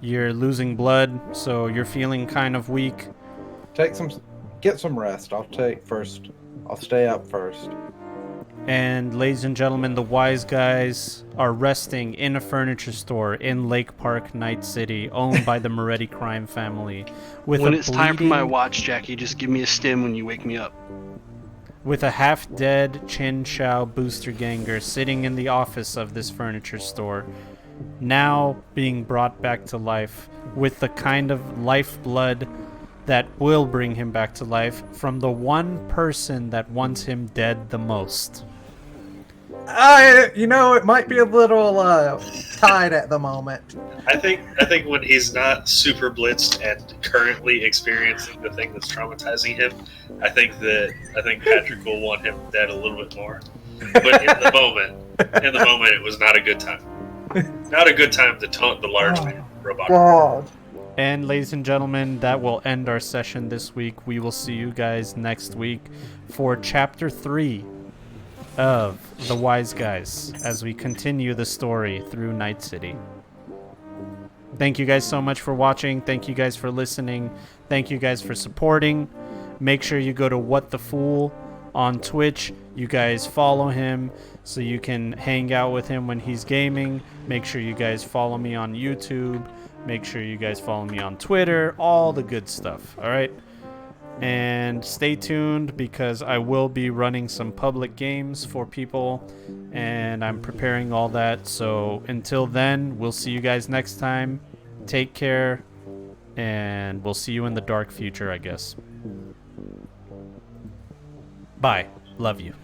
You're losing blood, so you're feeling kind of weak. Get some rest. I'll stay up first. And ladies and gentlemen, the wise guys are resting in a furniture store in Lake Park, Night City, owned by the Moretti crime family. When it's time for my watch, Jackie, just give me a stim when you wake me up. With a half-dead Chin Chow booster ganger sitting in the office of this furniture store, now being brought back to life with the kind of lifeblood that will bring him back to life from the one person that wants him dead the most. It might be a little tied at the moment. I think when he's not super blitzed and currently experiencing the thing that's traumatizing him, I think Patrick will want him dead a little bit more. But in the moment, it was not a good time. Not a good time to taunt the large man robot. God. And ladies and gentlemen, that will end our session this week. We will see you guys next week for Chapter 3 of The Wise Guys as we continue the story through Night City. Thank you guys so much for watching. Thank you guys for listening. Thank you guys for supporting. Make sure you go to What the Fool on Twitch. You guys follow him so you can hang out with him when he's gaming. Make sure you guys follow me on YouTube. Make sure you guys follow me on Twitter. All the good stuff. All right? And stay tuned because I will be running some public games for people and I'm preparing all that. So until then, we'll see you guys next time. Take care and we'll see you in the dark future, I guess. Bye. Love you.